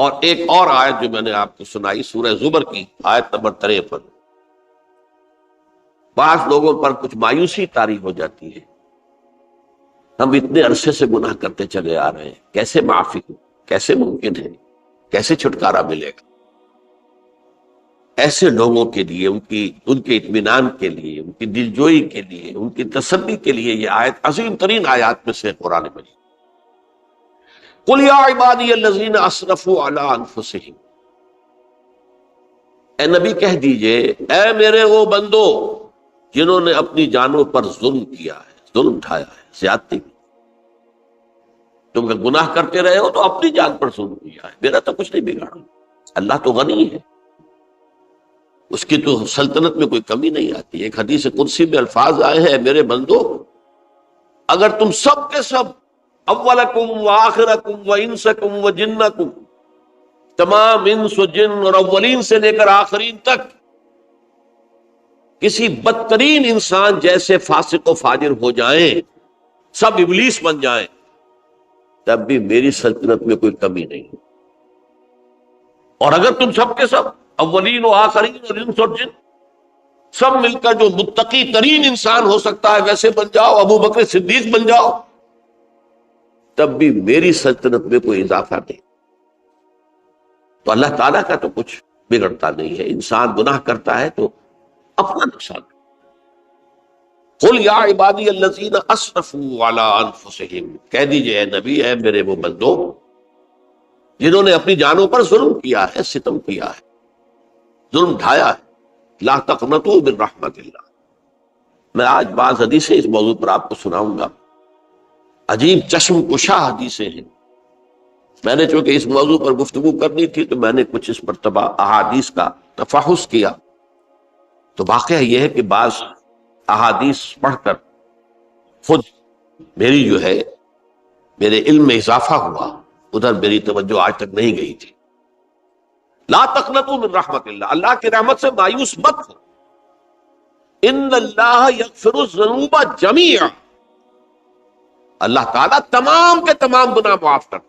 اور ایک اور آیت جو میں نے آپ کو سنائی سورہ زمر کی آیت نمبر 53، بعض لوگوں پر کچھ مایوسی طاری ہو جاتی ہے، ہم اتنے عرصے سے گناہ کرتے چلے آ رہے ہیں، کیسے معافی ہو، کیسے ممکن ہے، کیسے چھٹکارا ملے گا؟ ایسے لوگوں کے لیے ان کے اطمینان کے لیے، ان کی دلجوئی کے لیے، ان کی تسلی کے لیے یہ آیت عظیم ترین آیات میں سے قرآن مجید۔ قل یا عبادی الذین اسرفوا علی انفسہم، اے نبی کہہ دیجئے اے میرے وہ بندو جنہوں نے اپنی جانوں پر ظلم کیا ہے، ظلم اٹھایا ہے، زیادتی کی۔ تم اگر گناہ کرتے رہے ہو تو اپنی جان پر ظلم کیا ہے، میرا تو کچھ نہیں بگاڑا۔ اللہ تو غنی ہے، اس کی تو سلطنت میں کوئی کمی نہیں آتی۔ ایک حدیث قدسی میں الفاظ آئے ہیں، میرے بندو اگر تم سب کے سب، اولکم و آخرکم و انسکم و جنکم، تمام انس و جن اور اولین سے لے کر آخرین تک کسی بدترین انسان جیسے فاسق و فاجر ہو جائیں، سب ابلیس بن جائیں، تب بھی میری سلطنت میں کوئی کمی نہیں۔ اور اگر تم سب کے سب اولین و آخرین اور انس اور جن سب مل کر جو متقی ترین انسان ہو سکتا ہے ویسے بن جاؤ، ابو بکر صدیق بن جاؤ، تب بھی میری سلطنت میں کوئی اضافہ نہیں۔ تو اللہ تعالیٰ کا تو کچھ بگڑتا نہیں ہے، انسان گناہ کرتا ہے تو اپنا نقصان۔ قل یا عبادی الذین اسرفوا علی انفسہم، کہہ دیجئے اے نبی اے میرے وہ بندو جنہوں نے اپنی جانوں پر ظلم کیا ہے، ستم کیا ہے، ظلم ڈھایا ہے، لا تقنطوا من رحمت اللہ۔ میں آج بعض حدیثیں اس موضوع پر آپ کو سناؤں گا، عجیب چشم کشا حدیثیں ہیں۔ میں نے چونکہ اس موضوع پر گفتگو کرنی تھی تو میں نے کچھ اس مرتبہ احادیث کا تفحص کیا، تو واقعہ یہ ہے کہ بعض احادیث پڑھ کر خود میری جو ہے میرے علم میں اضافہ ہوا، ادھر میری توجہ آج تک نہیں گئی تھی۔ لا تقنطوا من رحمت اللہ، اللہ کی رحمت سے مایوس مت ہو۔ ان اللہ یغفر الذنوب جميعا، اللہ تعالیٰ تمام کے تمام گناہ معاف کرتا ہے۔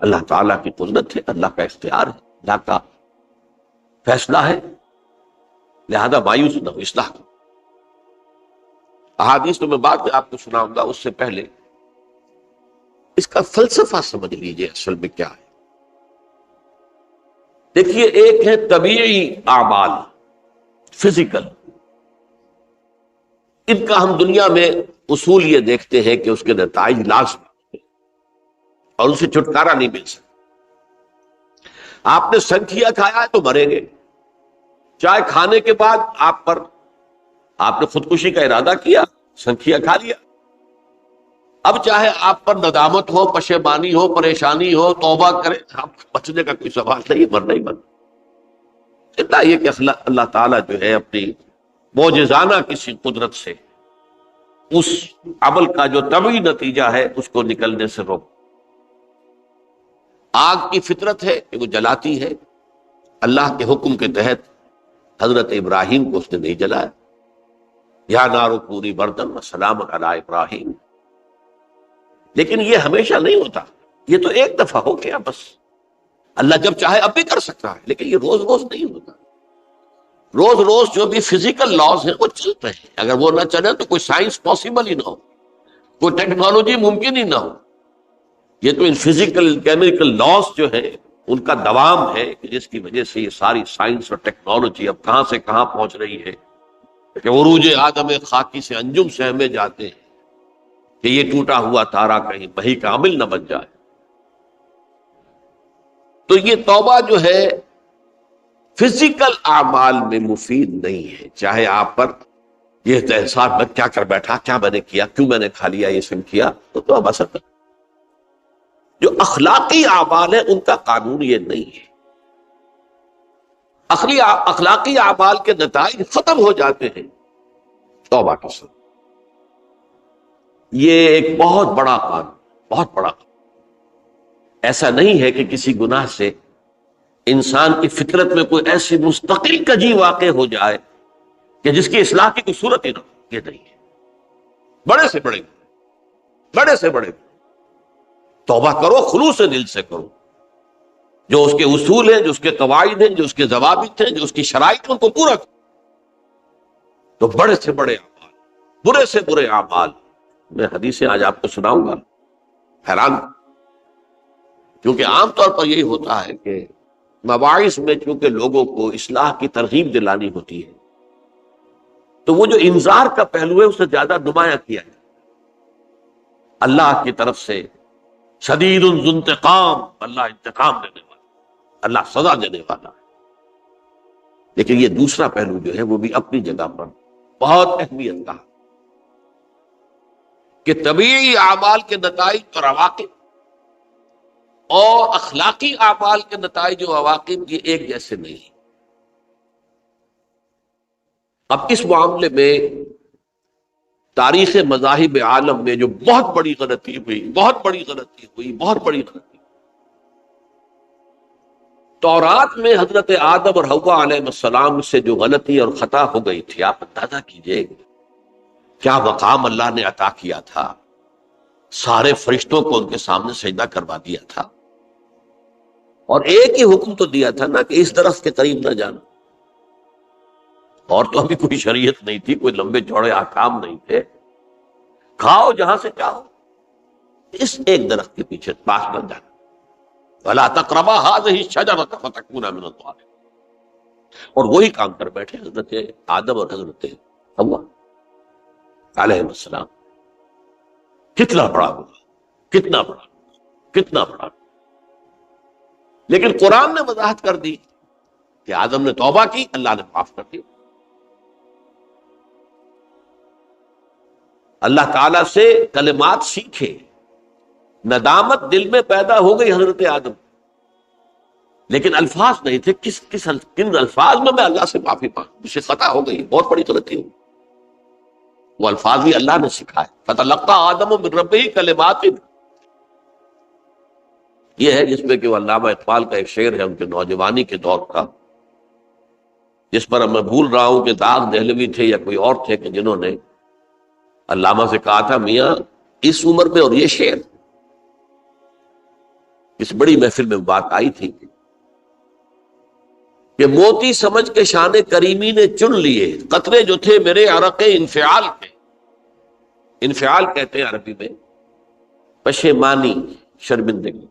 اللہ تعالیٰ کی قدرت ہے، اللہ کا اختیار ہے، اللہ کا فیصلہ ہے، لہذا مایوس نہ ہو، اصلاح کرو۔ احادیث تو میں بعد میں آپ کو سناؤں گا، اس سے پہلے اس کا فلسفہ سمجھ لیجئے اصل میں کیا ہے۔ دیکھیے، ایک ہے طبیعی اعمال، فزیکل، ان کا ہم دنیا میں اصول یہ دیکھتے ہیں کہ اس کے نتائج لازم اور ان سے چھٹکارا نہیں مل سکتا۔ آپ نے سنکھیا کھایا ہے تو مریں گے، چائے کھانے کے بعد آپ نے خودکشی کا ارادہ کیا، سنکھیا کھا لیا، اب چاہے آپ پر ندامت ہو، پشیمانی ہو، پریشانی ہو، توبہ کریں، آپ بچنے کا کوئی سوال نہیں، مرنا ہی مرنا۔ اتنا یہ کہ اللہ تعالیٰ جو ہے اپنی معجزانہ کسی قدرت سے اس عمل کا جو طبعی نتیجہ ہے اس کو نکلنے سے روک۔ آگ کی فطرت ہے کہ وہ جلاتی ہے، اللہ کے حکم کے تحت حضرت ابراہیم کو اس نے نہیں جلایا، یا نارو کونی بردن وسلام علی ابراہیم۔ لیکن یہ ہمیشہ نہیں ہوتا، یہ تو ایک دفعہ ہو گیا بس۔ اللہ جب چاہے اب بھی کر سکتا ہے، لیکن یہ روز روز نہیں ہوتا۔ روز روز جو بھی فزیکل لاز ہیں وہ چلتے ہیں، اگر وہ نہ چلے تو کوئی سائنس پاسبل ہی نہ ہو، کوئی ٹیکنالوجی ممکن ہی نہ ہو۔ یہ تو ان فزیکل کیمیکل لاز جو ہے ان کا دوام ہے کہ جس کی وجہ سے یہ ساری سائنس اور ٹیکنالوجی اب کہاں سے کہاں پہنچ رہی ہے کہ عروج آدم خاکی سے انجم سہمے جاتے ہیں کہ یہ ٹوٹا ہوا تارا کہیں وہی کامل نہ بن جائے۔ تو یہ توبہ جو ہے فزیکل اعمال میں مفید نہیں ہے، چاہے آپ پر یہ احساس میں کیا کر بیٹھا، کیا میں نے کیا، کیوں میں نے کھا لیا، یہ سب کیا، تو توبہ اثر کر۔ جو اخلاقی اعمال ہیں ان کا قانون یہ نہیں ہے۔ اخلاقی اعمال کے نتائج ختم ہو جاتے ہیں توبہ کے ساتھ۔ یہ ایک بہت بڑا قانون، بہت بڑا قانون۔ ایسا نہیں ہے کہ کسی گناہ سے انسان کی فطرت میں کوئی ایسی مستقل کجی واقع ہو جائے کہ جس کی اصلاح کی کوئی صورت ہی نہ ہو، یہ نہیں ہے۔ بڑے سے بڑے توبہ کرو، خلوص دل سے کرو، جو اس کے اصول ہیں، جو اس کے قواعد ہیں، جو اس کے ضوابط ہیں، جو اس کی شرائط ہیں، ان کو پورا کرو۔ تو بڑے سے بڑے اعمال، برے سے برے اعمال، میں حدیثیں آج آپ کو سناؤں گا، حیران، کیونکہ عام طور پر یہی ہوتا ہے کہ مواعظ میں چونکہ لوگوں کو اصلاح کی ترغیب دلانی ہوتی ہے، تو وہ جو انذار کا پہلو ہے اسے زیادہ نمایاں کیا ہے۔ اللہ کی طرف سے شدید ذو انتقام، اللہ انتقام دینے والا، اللہ سزا دینے والا ہے۔ لیکن یہ دوسرا پہلو جو ہے وہ بھی اپنی جگہ پر بہت اہمیت کا ہے کہ طبیعی اعمال کے نتائج اور عواقب اور اخلاقی اعمال کے نتائج و عواقب یہ ایک جیسے نہیں۔ اب اس معاملے میں تاریخ مذاہب عالم میں جو بہت بڑی غلطی ہوئی، تورات میں حضرت آدم اور حوا علیہ السلام سے جو غلطی اور خطا ہو گئی تھی، آپ اندازہ کیجئے کیا مقام اللہ نے عطا کیا تھا، سارے فرشتوں کو ان کے سامنے سجدہ کروا دیا تھا، اور ایک ہی حکم تو دیا تھا نا کہ اس درخت کے قریب نہ جانا، اور تو ابھی کوئی شریعت نہیں تھی، کوئی لمبے چوڑے احکام نہیں تھے، کھاؤ جہاں سے چاہو، اس ایک درخت کے پیچھے پاس نہ جانا، وَلَا تَقْرَبَا هَٰذِهِ الشَّجَرَةَ فَتَكُونَا مِنَ الظَّالِمِينَ۔ اور وہی کام کر بیٹھے حضرت آدم اور حضرت حوا علیہ السلام۔ کتنا بڑا ہوا، کتنا بڑا، لیکن قرآن نے وضاحت کر دی کہ آدم نے توبہ کی، اللہ نے معاف کر دی۔ اللہ تعالیٰ سے کلمات سیکھے، ندامت دل میں پیدا ہو گئی حضرت آدم، لیکن الفاظ نہیں تھے، کن الفاظ میں اللہ سے معافی مانگوں، مجھ سے خطا ہو گئی، بہت بڑی غلطی ہوئی، وہ الفاظ بھی اللہ نے سکھائے، فَتَلَقَّىٰ آدَمُ مِن رَبِّهِ كَلِمَاتٍ۔ یہ ہے جس میں کہ وہ علامہ اقبال کا ایک شعر ہے ان کے نوجوانی کے دور کا، جس پر میں بھول رہا ہوں کہ داغ دہلوی تھے یا کوئی اور تھے کہ جنہوں نے علامہ سے کہا تھا، میاں اس عمر میں اور یہ شعر، اس بڑی محفل میں بات آئی تھی کہ موتی سمجھ کے شان کریمی نے چن لیے قطرے جو تھے میرے عرق انفعال کے۔ انفعال کہتے ہیں عربی میں پشیمانی، شرمندگی،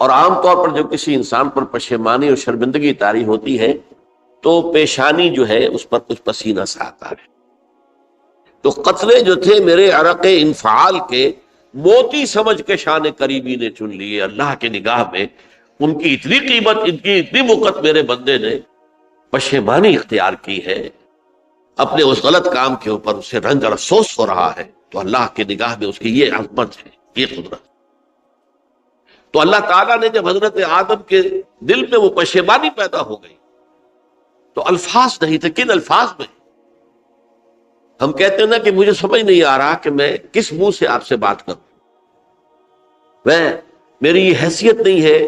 اور عام طور پر جب کسی انسان پر پشیمانی اور شرمندگی طاری ہوتی ہے تو پیشانی جو ہے اس پر کچھ پسینہ سا آتا ہے۔ تو قطرے جو تھے میرے عرق انفعال کے، موتی سمجھ کے شان کریمی نے چن لیے، اللہ کے نگاہ میں ان کی اتنی قیمت، ان کی اتنی وقت میرے بندے نے پشیمانی اختیار کی ہے، اپنے اس غلط کام کے اوپر اسے رنج اور افسوس ہو رہا ہے، تو اللہ کے نگاہ میں اس کی یہ عظمت ہے، یہ قدرت۔ تو اللہ تعالیٰ نے جب حضرت آدم کے دل میں وہ پشیمانی پیدا ہو گئی تو الفاظ نہیں تھے، کن الفاظ میں؟ ہم کہتے ہیں نا کہ مجھے سمجھ نہیں آ رہا کہ میں کس منہ سے آپ سے بات کروں، میری یہ حیثیت نہیں ہے،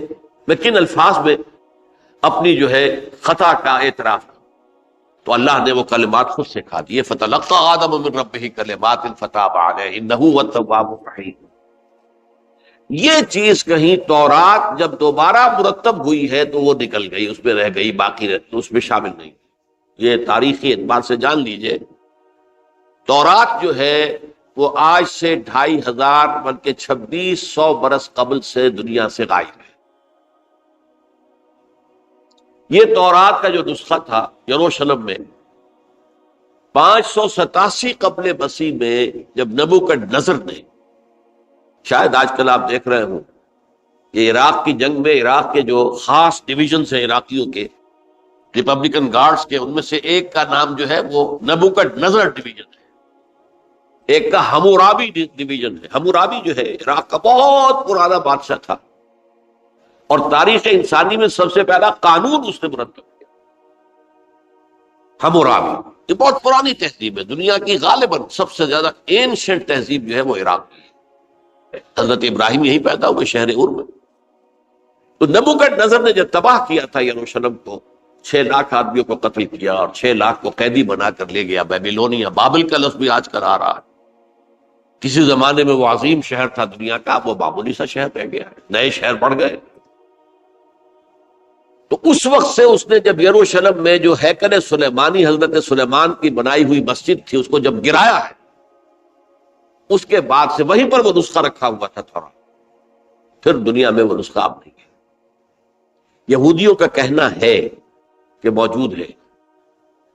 میں کن الفاظ میں اپنی جو ہے خطا کا اعتراف کروں۔ تو اللہ نے وہ کلمات خود سکھا دیے، فَتَلَقَّىٰ آدَمُ مِن رَبِّهِ كَلِمَاتٍ فَتَابَ عَلَيْهِ إِنَّهُ هُوَ التَّوَّابُ الرَّحِيمُ۔ یہ چیز کہیں تورات جب دوبارہ مرتب ہوئی ہے تو وہ نکل گئی، اس میں رہ گئی، باقی اس میں شامل نہیں۔ یہ تاریخی اعتبار سے جان لیجئے، تورات جو ہے وہ آج سے 2500 بلکہ 2600 برس قبل سے دنیا سے غائب ہے۔ یہ تورات کا جو نسخہ تھا یروشلم میں 587 قبل مسیح میں، جب نبوکدنضر نے، شاید آج کل آپ دیکھ رہے ہوں کہ عراق کی جنگ میں عراق کے جو خاص ڈویژنز ہیں عراقیوں کے، ریپبلکن گارڈز کے، ان میں سے ایک کا نام جو ہے وہ نبوکدنضر ڈویژن ہے، ایک کا حمورابی ڈویژن ہے۔ حمورابی جو ہے عراق کا بہت پرانا بادشاہ تھا، اور تاریخ انسانی میں سب سے پہلا قانون اس نے مرتب کیا، حمورابی۔ یہ بہت پرانی تہذیب ہے، دنیا کی غالباً سب سے زیادہ اینشنٹ تہذیب جو ہے وہ عراق کی ہے۔ حضرت ابراہیم یہی پیدا ہوئے شہر ار میں۔ تو نبوکدنضر نے جب تباہ کیا تھا یروشلم کو، 6 لاکھ آدمیوں کو قتل کیا اور 6 لاکھ کو قیدی بنا کر لے گیا بیبیلونیا، بابل کا لفظ بھی آج کل آ رہا ہے۔ کسی زمانے میں وہ عظیم شہر تھا دنیا کا، وہ معمولی سا شہر رہ گیا ہے، نئے شہر بڑھ گئے۔ تو اس وقت سے اس نے جب یروشلم میں جو ہیکل سلیمانی حضرت سلیمان کی بنائی ہوئی مسجد تھی اس کو جب گرایا ہے، اس کے بعد سے وہیں پر وہ نسخہ رکھا ہوا تھا تھوڑا، پھر دنیا میں وہ نسخہ اب نہیں ہے۔ یہودیوں کا کہنا ہے کہ موجود ہے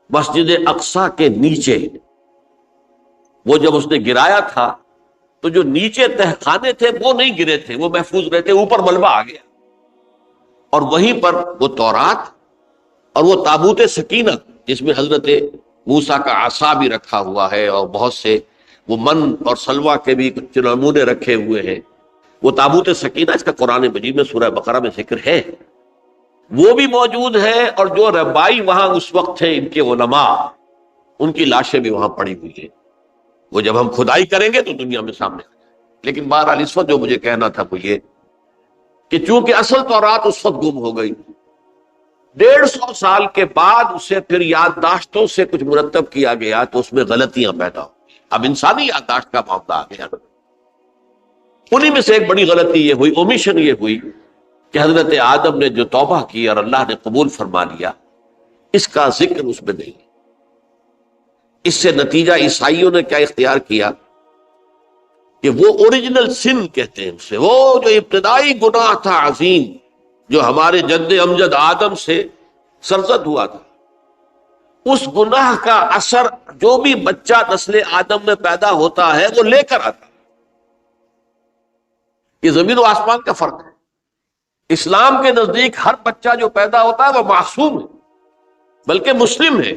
مسجد اقصی کے نیچے، وہ جب اس نے گرایا تھا تو جو نیچے تہخانے تھے وہ نہیں گرے تھے، وہ محفوظ رہتے، اوپر ملبہ آ گیا، اور وہیں پر وہ تورات اور وہ تابوت سکینہ جس میں حضرت موسیٰ کا عصا بھی رکھا ہوا ہے اور بہت سے وہ من اور سلوہ کے بھی کچھ نمونے رکھے ہوئے ہیں، وہ تابوت سکینہ اس کا قرآن مجید میں سورہ بقرہ میں ذکر ہے، وہ بھی موجود ہے، اور جو ربائی وہاں اس وقت تھے ان کے علماء، ان کی لاشیں بھی وہاں پڑی ہوئی ہیں، وہ جب ہم کھدائی کریں گے تو دنیا میں سامنے آ جائے۔ لیکن بہرحال اس وقت جو مجھے کہنا تھا وہ یہ کہ چونکہ اصل تورات اس وقت گم ہو گئی، 150 سال کے بعد اسے پھر یادداشتوں سے کچھ مرتب کیا گیا تو اس میں غلطیاں پیدا ہو، اب انسانی یادداشت کا معاملہ آ گیا۔ انہی میں سے ایک بڑی غلطی یہ ہوئی، اومیشن یہ ہوئی کہ حضرت آدم نے جو توبہ کی اور اللہ نے قبول فرما لیا، اس کا ذکر اس میں نہیں۔ اس سے نتیجہ عیسائیوں نے کیا اختیار کیا کہ وہ اوریجنل سن کہتے ہیں اسے، وہ جو ابتدائی گناہ تھا عظیم جو ہمارے جد امجد آدم سے سرزد ہوا تھا، اس گناہ کا اثر جو بھی بچہ نسل آدم میں پیدا ہوتا ہے وہ لے کر آتا ہے۔ یہ زمین و آسمان کا فرق ہے۔ اسلام کے نزدیک ہر بچہ جو پیدا ہوتا ہے وہ معصوم ہے، بلکہ مسلم ہے۔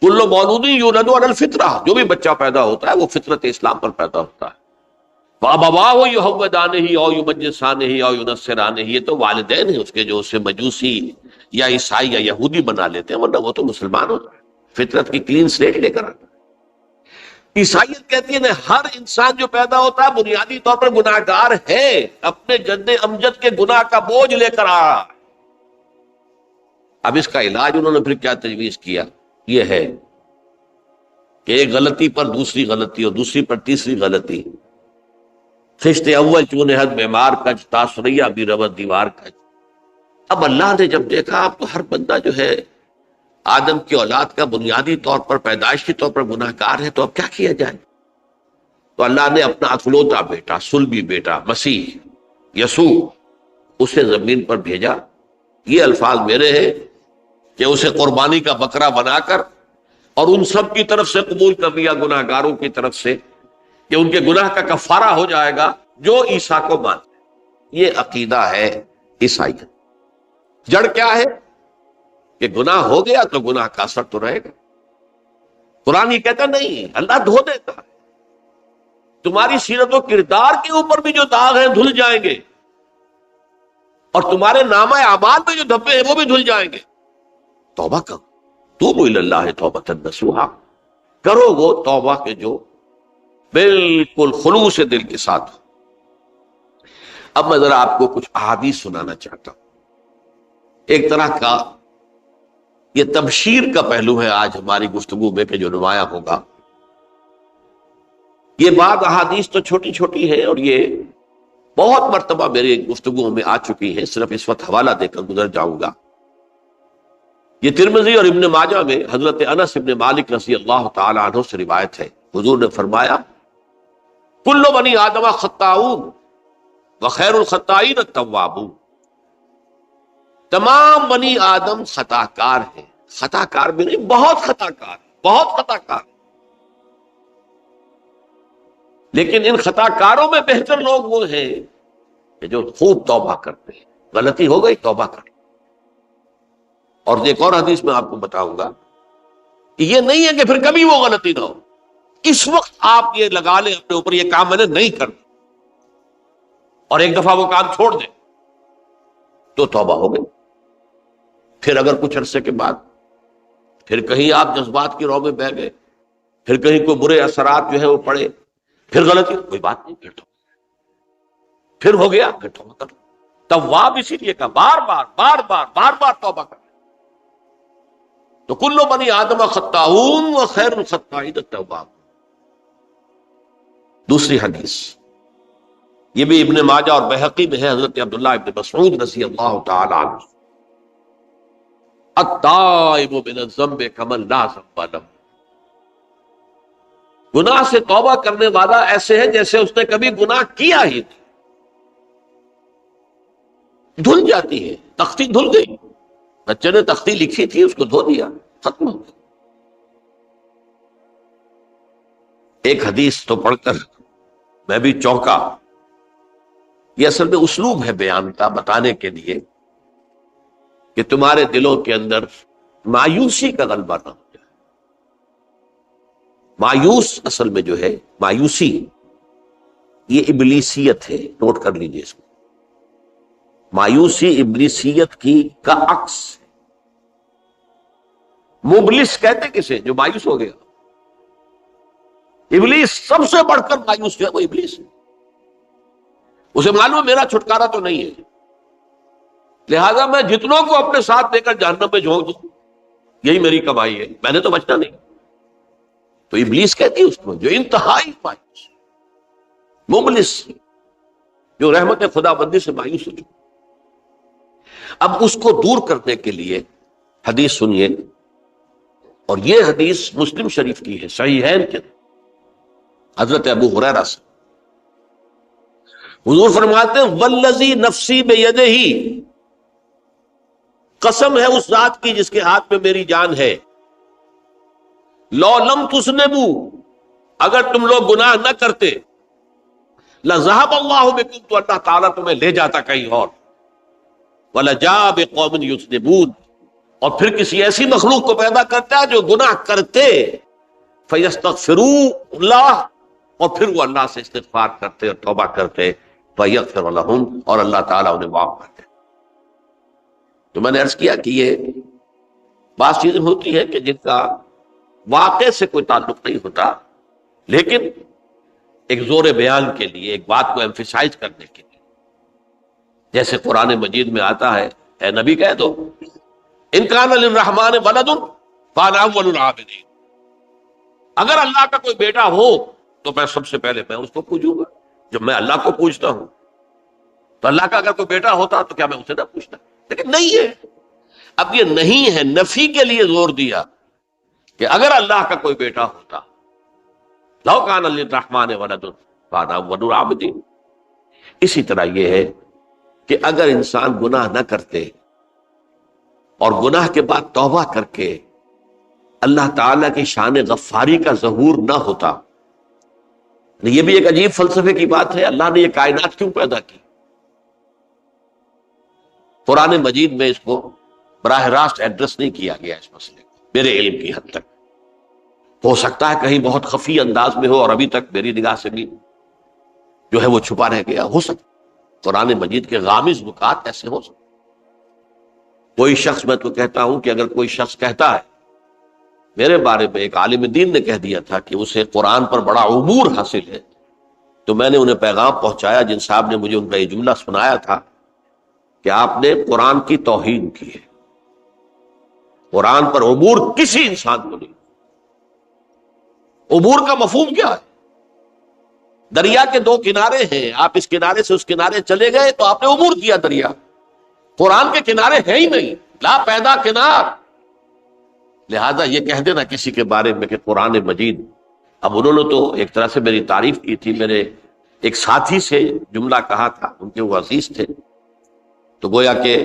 کل مولود یولد علی الفطرہ، جو بھی بچہ پیدا ہوتا ہے وہ فطرت اسلام پر پیدا ہوتا ہے۔ وَأَبَوَاهُ يُهَوِّدَانِهِ أَوْ يُمَجِّسَانِهِ أَوْ يُنَصِّرَانِهِ، یہ تو والدین ہیں اس کے جو اسے مجوسی یا عیسائی یا یہودی بنا لیتے ہیں، ورنہ وہ تو مسلمان ہوتا ہے، فطرت کی کلین سلیٹ لے کر آتا ہے۔ عیسائیت کہتی ہے ہر انسان جو پیدا ہوتا ہے بنیادی طور پر گناہگار ہے، اپنے جد امجد کے گناہ کا بوجھ لے کر آ رہا ہے۔ اب اس کا علاج انہوں نے پھر کیا تجویز کیا، یہ ہے کہ ایک غلطی پر دوسری غلطی اور دوسری پر تیسری غلطی، خشت اول چون حد معمار کج، تاثریہ بھی ربط دیوار کج۔ اب اللہ نے جب دیکھا اب تو ہر بندہ جو ہے آدم کی اولاد کا بنیادی طور پر پیدائشی طور پر گناہ گار ہے، تو اب کیا کیا جائے؟ تو اللہ نے اپنا اکلوتا بیٹا، صلبی بیٹا مسیح یسوع اسے زمین پر بھیجا۔ یہ الفاظ میرے ہیں کہ اسے قربانی کا بکرا بنا کر اور ان سب کی طرف سے قبول کر لیا، گناہ گاروں کی طرف سے، کہ ان کے گناہ کا کفارہ ہو جائے گا جو عیسیٰ کو مانتے ہیں۔ یہ عقیدہ ہے عیسائیت۔ جڑ کیا ہے کہ گناہ ہو گیا تو گناہ کا اثر تو رہے گا۔ قرآن یہ کہتا نہیں، اللہ دھو دیتا ہے، تمہاری سیرت و کردار کے اوپر بھی جو داغ ہیں دھل جائیں گے، اور تمہارے نامہ اعمال میں جو دھبے ہیں وہ بھی دھل جائیں گے۔ توبہ کرو، توبوا الی اللہ توبۃ نصوحا، کرو وہ توبہ کے جو بالکل خلوص دل کے ساتھ ہو۔ اب میں ذرا آپ کو کچھ احادیث سنانا چاہتا ہوں۔ ایک طرح کا یہ تبشیر کا پہلو ہے آج ہماری گفتگو میں کہ جو نمایاں ہوگا۔ یہ بعض احادیث تو چھوٹی چھوٹی ہے اور یہ بہت مرتبہ میری گفتگو میں آ چکی ہے، صرف اس وقت حوالہ دے کر گزر جاؤں گا۔ یہ ترمذی اور ابن ماجہ میں حضرت انس ابن مالک رضی اللہ تعالی عنہ سے روایت ہے، حضور نے فرمایا کل بنی آدم خطاؤون وخیر الخطائین التوابون، تمام بنی آدم خطا کار ہیں، خطا کار بھی نہیں، بہت خطا کار، بہت خطا کار، لیکن ان خطا کاروں میں بہتر لوگ وہ ہیں کہ جو خوب توبہ کرتے ہیں۔ غلطی ہو گئی توبہ کر۔ اور ایک اور حدیث میں آپ کو بتاؤں گا کہ یہ نہیں ہے کہ پھر کبھی وہ غلطی نہ ہو، اس وقت آپ یہ لگا لیں اپنے اوپر یہ کام میں نے نہیں کرنا، اور ایک دفعہ وہ کام چھوڑ دیں تو توبہ ہو گئی۔ پھر اگر کچھ عرصے کے بعد پھر کہیں آپ جذبات کی رو میں بہہ گئے، پھر کہیں کوئی برے اثرات جو ہے وہ پڑے، پھر غلطی، کوئی بات نہیں، پھر ہو گیا، پھر توبہ کرو۔ تواب اسی لیے کہا بار بار بار بار بار بار توبہ کرو۔ تو کل بنی آدم خطاؤون وخیر الخطائین التواب۔ دوسری حدیث یہ بھی ابن ماجہ اور بہقی میں ہے، حضرت عبداللہ ابن مسعود رضی اللہ تعالی عنہ، التائب من الذنب کمن لا ذنب لہ، گناہ سے توبہ کرنے والا ایسے ہے جیسے اس نے کبھی گناہ کیا ہی نہیں۔ دھل جاتی ہے، تختی دھل گئی، بچے نے تختی لکھی تھی اس کو دھو دیا، ختم ہو گئی۔ ایک حدیث تو پڑھ کر میں بھی چونکا، یہ اصل میں اسلوب ہے بیان کا، بتانے کے لیے کہ تمہارے دلوں کے اندر مایوسی کا غلبہ نہ ہو جائے۔ مایوس اصل میں جو ہے مایوسی، یہ ابلیسیت ہے، نوٹ کر لیجئے اس کو۔ مایوسی ابلیسیت کی کا عکس ہے۔ مبلس کہتے کسے؟ جو مایوس ہو گیا۔ ابلیس سب سے بڑھ کر مایوس جو ہے وہ ابلیس ہے، اسے معلوم میرا چھٹکارا تو نہیں ہے، لہذا میں جتنوں کو اپنے ساتھ لے کر جہنم میں جھونک دوں یہی میری کمائی ہے، میں نے تو بچنا نہیں۔ تو ابلیس کہتی ہے اس کو جو انتہائی مایوس، مبلس، جو رحمت خدا بندی سے مایوس ہو چکا۔ اب اس کو دور کرنے کے لیے حدیث سنیے، اور یہ حدیث مسلم شریف کی ہے، صحیحین کے حضرت ابو ہریرہ سے حضور فرماتے ہیں والذی نفسی بیدہ، قسم ہے اس ذات کی جس کے ہاتھ میں میری جان ہے، لو لم تذنبوا، اگر تم لوگ گناہ نہ کرتے، لذهب اللہ بکم، تو اللہ تعالیٰ تمہیں لے جاتا کہیں اور، ولجاء بقوم یذنبون، اور پھر کسی ایسی مخلوق کو پیدا کرتا ہے جو گناہ کرتے، فیستغفروا اللہ، اور پھر وہ اللہ سے استغفار کرتے اور توبہ کرتے، فیغفر لہم، اور اللہ تعالیٰ انہیں معاف کرتے۔ تو میں نے عرض کیا کہ یہ بعض چیزیں ہوتی ہیں کہ جن کا واقع سے کوئی تعلق نہیں ہوتا، لیکن ایک زور بیان کے لیے، ایک بات کو ایمفیسائز کرنے کے لیے، جیسے قرآن مجید میں آتا ہے، اے نبی کہہ دو ان کان للرحمن ولد فانا اول العابدین، اگر اللہ کا کوئی بیٹا ہو تو میں سب سے پہلے میں اس کو پوجوں گا۔ جب میں اللہ کو پوجتا ہوں تو اللہ کا اگر کوئی بیٹا ہوتا تو کیا میں اسے نہ پوچھتا؟ لیکن نہیں ہے۔ اب یہ نہیں ہے، نفی کے لیے زور دیا کہ اگر اللہ کا کوئی بیٹا ہوتا، لو کان للرحمن ولد فانا اول العابدین۔ اسی طرح یہ ہے کہ اگر انسان گناہ نہ کرتے اور گناہ کے بعد توبہ کر کے اللہ تعالیٰ کی شان غفاری کا ظہور نہ ہوتا، یہ بھی ایک عجیب فلسفے کی بات ہے، اللہ نے یہ کائنات کیوں پیدا کی؟ قرآن مجید میں اس کو براہ راست ایڈریس نہیں کیا گیا اس مسئلے کو، میرے علم کی حد تک۔ ہو سکتا ہے کہیں بہت خفی انداز میں ہو اور ابھی تک میری نگاہ سے بھی جو ہے وہ چھپا رہ گیا، ہو سکتا قرآن مجید کے غامض نکات ایسے ہو سکتے۔ کوئی شخص، میں تو کہتا ہوں کہ اگر کوئی شخص کہتا ہے، میرے بارے میں ایک عالم دین نے کہہ دیا تھا کہ اسے قرآن پر بڑا عبور حاصل ہے، تو میں نے انہیں پیغام پہنچایا، جن صاحب نے مجھے ان کا یہ جملہ سنایا تھا کہ آپ نے قرآن کی توہین کی ہے، قرآن پر عبور کسی انسان کو نہیں۔ عبور کا مفہوم کیا ہے؟ دریا کے دو کنارے ہیں، آپ اس کنارے سے اس کنارے چلے گئے تو آپ نے عبور کیا دریا۔ قرآن کے کنارے ہیں ہی نہیں، لا پیدا کنار۔ لہذا یہ کہہ دینا کسی کے بارے میں کہ قرآن مجید، اب انہوں نے تو ایک طرح سے میری تعریف کی تھی، میرے ایک ساتھی سے جملہ کہا تھا، ان کے وہ عزیز تھے، تو گویا کہ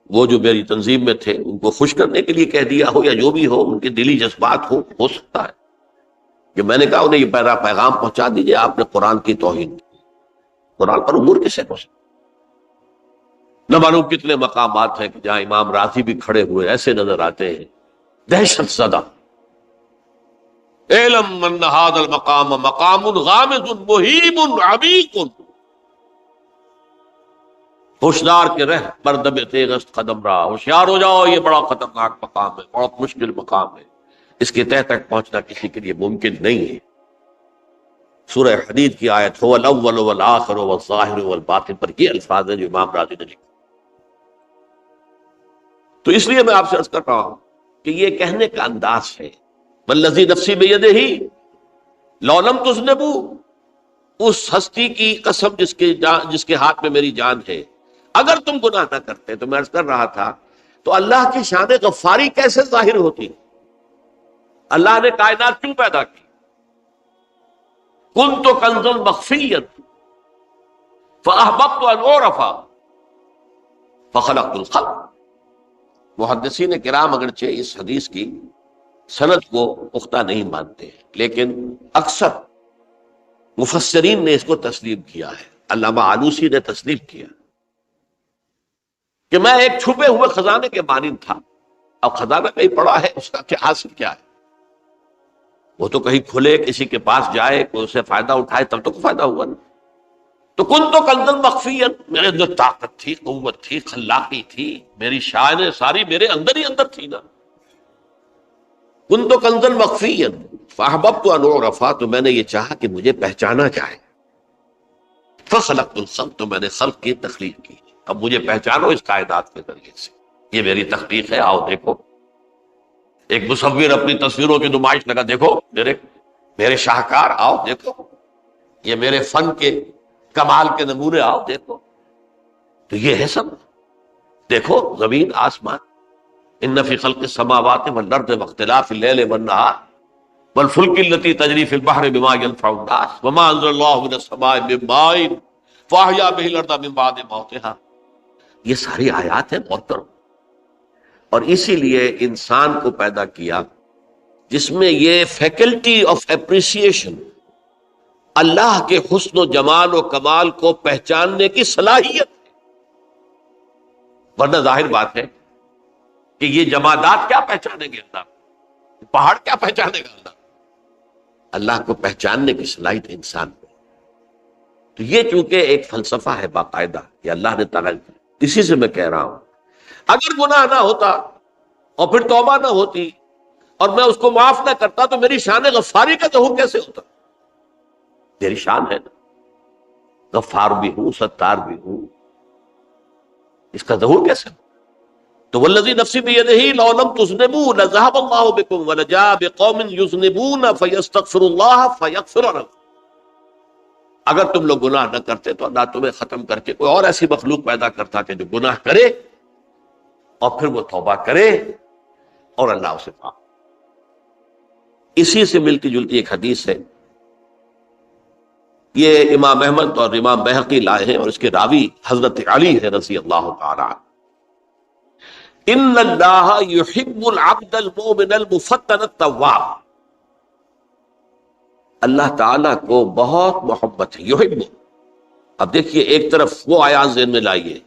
وہ جو میری تنظیم میں تھے ان کو خوش کرنے کے لیے کہہ دیا ہو، یا جو بھی ہو، ان کے دلی جذبات ہو سکتا ہے کہ میں نے کہا انہیں یہ پیغام پہنچا دیجئے، آپ نے قرآن کی توہین کی۔ قرآن پر عبور کسے کو سکتا؟ نہ معلوم کتنے مقامات ہیں کہ جہاں امام راضی بھی کھڑے ہوئے ایسے نظر آتے ہیں، دہشت زدہ، اعلم من ھذا المقام مقام غامض مہیب عمیق، ہوشیار کے رہ بردم تیغست قدم رہا، ہوشیار ہو جاؤ، یہ بڑا خطرناک مقام ہے، بہت مشکل مقام ہے، اس کے تہ تک پہنچنا کسی کے لیے ممکن نہیں ہے۔ سورہ حدید کی آیت هو الاول والآخر والظاہر والباطن پر یہ الفاظ ہیں جو امام راضی نے لکھے۔ تو اس لیے میں آپ سے عرض کر رہا ہوں کہ یہ کہنے کا انداز ہے، والذی نفسی بیدہ لو لم تذنبوا، اس ہستی کی قسم جس کے ہاتھ میں میری جان ہے، اگر تم گناہ نہ کرتے، تو میں عرض کر رہا تھا تو اللہ کی شان غفاری کیسے ظاہر ہوتی؟ اللہ نے کائنات کیوں پیدا کی؟ کنت کنزا مخفیا فاحببت ان اعرف فخلقت الخلق۔ محدثین کرام اگرچہ اس حدیث کی سند کو پختہ نہیں مانتے ہیں، لیکن اکثر مفسرین نے اس کو تسلیم کیا ہے۔ علامہ آلوسی نے تسلیم کیا کہ میں ایک چھپے ہوئے خزانے کے مانند تھا۔ اب خزانہ کہیں پڑا ہے، اس کا کیا حاصل کیا ہے؟ وہ تو کہیں کھلے، کسی کے پاس جائے، کوئی اسے فائدہ اٹھائے، تب تو فائدہ ہوا نا۔ تو کن تو کنزا مخفیا، میرے اندر طاقت تھی، قوت تھی، خلاقی تھی، میری شان ساری میرے اندر ہی اندر تھی نا۔ کن تو کنزا مخفیا فاحببت ان اعرف، تو میں نے یہ چاہا کہ مجھے پہچانا جائے۔ فخلقت الخلق، تو میں نے خلق کی تخلیق کی۔ اب مجھے پہچانو اس کائنات کے ذریعے سے، یہ میری تخلیق ہے، آؤ دیکھو۔ ایک مصور اپنی تصویروں کی نمائش لگا، دیکھو میرے شاہکار، آؤ دیکھو، یہ میرے فن کے کمال کے نمونے، آؤ دیکھو۔ تو یہ ہے سب، دیکھو زمین آسمان، ان فی خلق السماوات والارض واختلاف اللیل والنہار والفلک التی تجری فی البحر بما ینفع الناس وما انزل اللہ من السماء من ماء فاحیا بہ الارض من بعد موتہا۔ یہ ساری آیات ہیں محترم، اور اسی لیے انسان کو پیدا کیا جس میں یہ فیکلٹی آف اپریسیشن، اللہ کے حسن و جمال و کمال کو پہچاننے کی صلاحیت ہے۔ ورنہ ظاہر بات ہے کہ یہ جمادات کیا پہچانیں گے اللہ، پہاڑ کیا پہچانے گا اللہ؟ اللہ کو پہچاننے کی صلاحیت انسان کو۔ تو یہ چونکہ ایک فلسفہ ہے باقاعدہ کہ اللہ نے تعالیٰ، اسی سے میں کہہ رہا ہوں اگر گناہ نہ ہوتا اور پھر توبہ نہ ہوتی اور میں اس کو معاف نہ کرتا تو میری شان غفاری کا ظہور کیسے ہوتا؟ میری شان ہے نا، غفار بھی ہوں، ستار بھی ہوں، اس کا ظہور کیسے؟ تو والذی نفسی بیدہ لو لم تذنبوا لذهب اللہ بکم ولجاء بقوم یذنبون فیستغفر اللہ فیغفر لهم۔ اگر تم لوگ گناہ نہ کرتے تو اللہ تمہیں ختم کر کے کوئی اور ایسی مخلوق پیدا کرتا کہ جو گناہ کرے اور پھر وہ توبہ کرے اور اللہ اسے معاف۔ اسی سے ملتی جلتی ایک حدیث ہے، یہ امام احمد اور امام بہقی لائے ہیں، اور اس کے راوی حضرت علی ہے رضی اللہ تعالی عنہ۔ ان اللہ یحب العبد المؤمن المفتن التواب، اللہ تعالیٰ کو بہت محبت ہے، یحب۔ اب دیکھیے ایک طرف وہ آیات ذہن میں لائیے،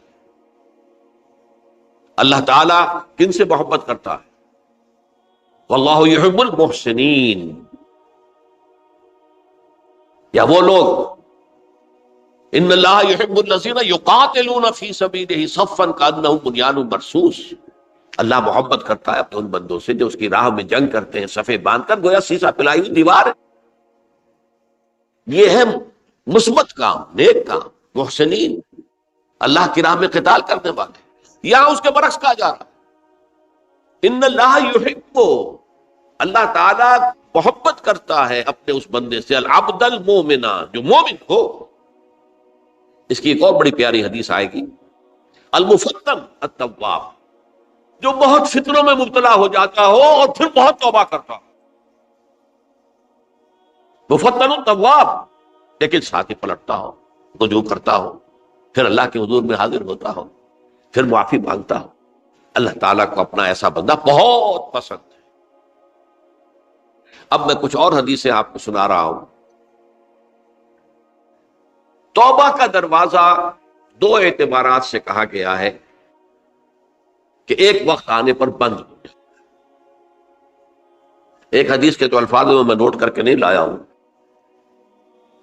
اللہ تعالیٰ کن سے محبت کرتا ہے؟ واللہ یحب المحسنین، یا وہ لوگ ان اللہ یحب الذین یقاتلون فی سبیلہ صفا کانہم بنیان مرصوص، اللہ محبت کرتا ہے اپنے ان بندوں سے جو اس کی راہ میں جنگ کرتے ہیں صفے باندھ کر، گویا سیسا پلائی ہوئی دیوار ہے۔ یہ ہے مثبت کام، نیک کام، محسنین، اللہ کی راہ میں قتال کرنے والے۔ یہاں اس کے برعکس کہا جا رہا ہے ان اللہ یحب، اللہ تعالیٰ محبت کرتا ہے اپنے اس بندے سے، العبد المومن، جو مومن ہو۔ اس کی ایک اور بڑی پیاری حدیث آئے گی، المفتن التواب، جو بہت فتنوں میں مبتلا ہو جاتا ہو اور پھر بہت توبہ کرتا ہو، مفتن التواب، لیکن ساتھ ہی پلٹتا ہو، رجوع کرتا ہو، پھر اللہ کے حضور میں حاضر ہوتا ہو، پھر معافی مانگتا ہو۔ اللہ تعالیٰ کو اپنا ایسا بندہ بہت پسند ہے۔ اب میں کچھ اور حدیثیں آپ کو سنا رہا ہوں۔ توبہ کا دروازہ دو اعتبارات سے کہا گیا ہے کہ ایک وقت آنے پر بند ہو جائے۔ ایک حدیث کے تو الفاظ میں نوٹ کر کے نہیں لایا ہوں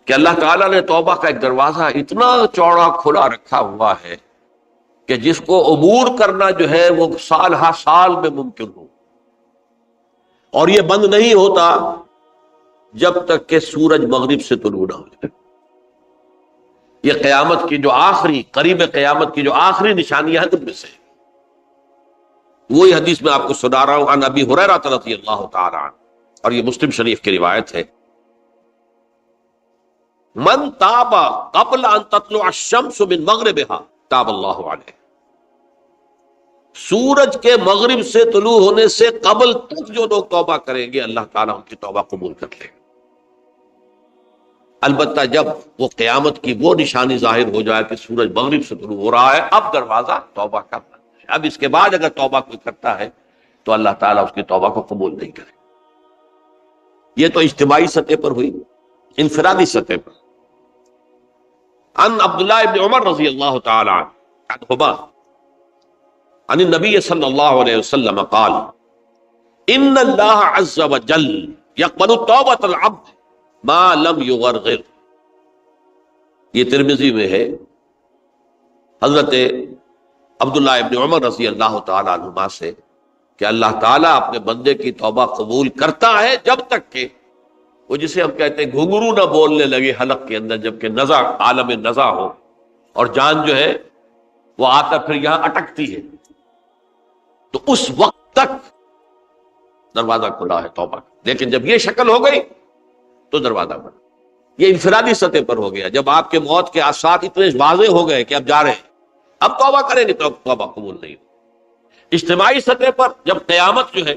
کہ اللہ تعالیٰ نے توبہ کا ایک دروازہ اتنا چوڑا کھلا رکھا ہوا ہے کہ جس کو عبور کرنا جو ہے وہ سال ہا سال میں ممکن ہو، اور یہ بند نہیں ہوتا جب تک کہ سورج مغرب سے طلوع نہ ہو جائے۔ یہ قیامت کی جو آخری، قریب قیامت کی جو آخری نشانیاں ہیں ان میں سے وہی حدیث میں آپ کو سنا رہا ہوں، عن ابی ہریرہ رضی اللہ تعالی عنہ، اور یہ مسلم شریف کی روایت ہے۔ من تاب قبل ان تطلع الشمس من مغربها تاب اللہ علیہ، سورج کے مغرب سے طلوع ہونے سے قبل تک جو لوگ توبہ کریں گے اللہ تعالیٰ ان کی توبہ قبول کر لے گا۔ البتہ جب وہ قیامت کی وہ نشانی ظاہر ہو جائے کہ سورج مغرب سے طلوع ہو رہا ہے، اب دروازہ توبہ کا بند ہے۔ اب اس کے بعد اگر توبہ کوئی کرتا ہے تو اللہ تعالیٰ اس کی توبہ کو قبول نہیں کرے۔ یہ تو اجتماعی سطح پر ہوئی۔ انفرادی سطح پر ان عبداللہ ابن عمر رضی اللہ تعالی عنہما عن النبی صلی اللہ علیہ وسلم قال ان اللہ عز وجل یقبل توبۃ العبد ما لم یغرغر۔ یہ ترمذی میں ہے، حضرت عبداللہ ابن عمر رضی اللہ تعالی عنہما سے کہ اللہ تعالیٰ اپنے بندے کی توبہ قبول کرتا ہے جب تک کہ وہ جسے ہم کہتے ہیں گھنگرو نہ بولنے لگے حلق کے اندر، جبکہ نزع عالم نزع ہو اور جان جو ہے وہ آ کر پھر یہاں اٹکتی ہے، تو اس وقت تک دروازہ کھلا ہے توبہ کا۔ لیکن جب یہ شکل ہو گئی تو دروازہ بند۔ یہ انفرادی سطح پر ہو گیا، جب آپ کے موت کے آثار اتنے واضح ہو گئے کہ اب جا رہے ہیں، اب توبہ کریں گے تو توبہ قبول نہیں ہو۔ اجتماعی سطح پر جب قیامت جو ہے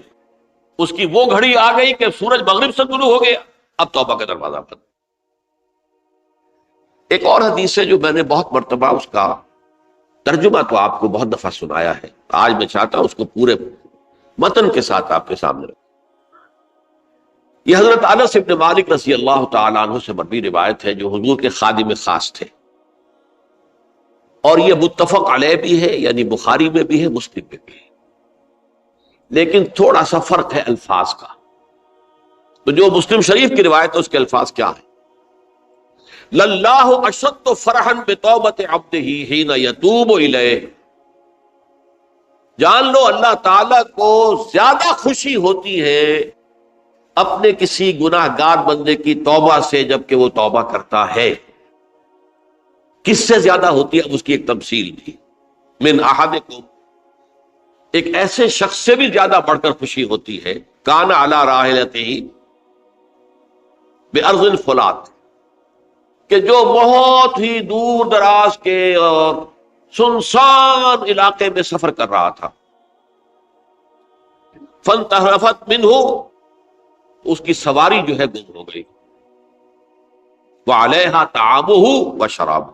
اس کی وہ گھڑی آ گئی کہ سورج مغرب سے طلوع ہو گیا، اب توبہ کا دروازہ بند۔ ایک اور حدیث ہے جو میں نے بہت مرتبہ اس کا ترجمہ تو آپ کو بہت دفعہ سنایا ہے، آج میں چاہتا ہوں اس کو پورے متن کے ساتھ آپ کے سامنے رکھوں۔ یہ حضرت انس بن مالک رضی اللہ تعالیٰ عنہ سے مروی روایت ہے، جو حضور کے خادم خاص تھے، اور یہ متفق علیہ بھی ہے، یعنی بخاری میں بھی ہے، مسلم میں بھی ہے، لیکن تھوڑا سا فرق ہے الفاظ کا۔ تو جو مسلم شریف کی روایت ہے اس کے الفاظ کیا ہیں؟ للہ اشد فرحا بتوبۃ عبدہ حین یتوب الیہ۔ جان لو اللہ تعالیٰ کو زیادہ خوشی ہوتی ہے اپنے کسی گناہ گار بندے کی توبہ سے جبکہ وہ توبہ کرتا ہے۔ کس سے زیادہ ہوتی ہے؟ اس کی ایک تمثیل تھی، من احدکم، ایک ایسے شخص سے بھی زیادہ بڑھ کر خوشی ہوتی ہے، کان علی راحلتہ بأرض الفلات، کہ جو بہت ہی دور دراز کے اور سنسان علاقے میں سفر کر رہا تھا، فانتحرفت منہ، اس کی سواری جو ہے گم ہو گئی، وعلیہا طعامہ وشرابہ،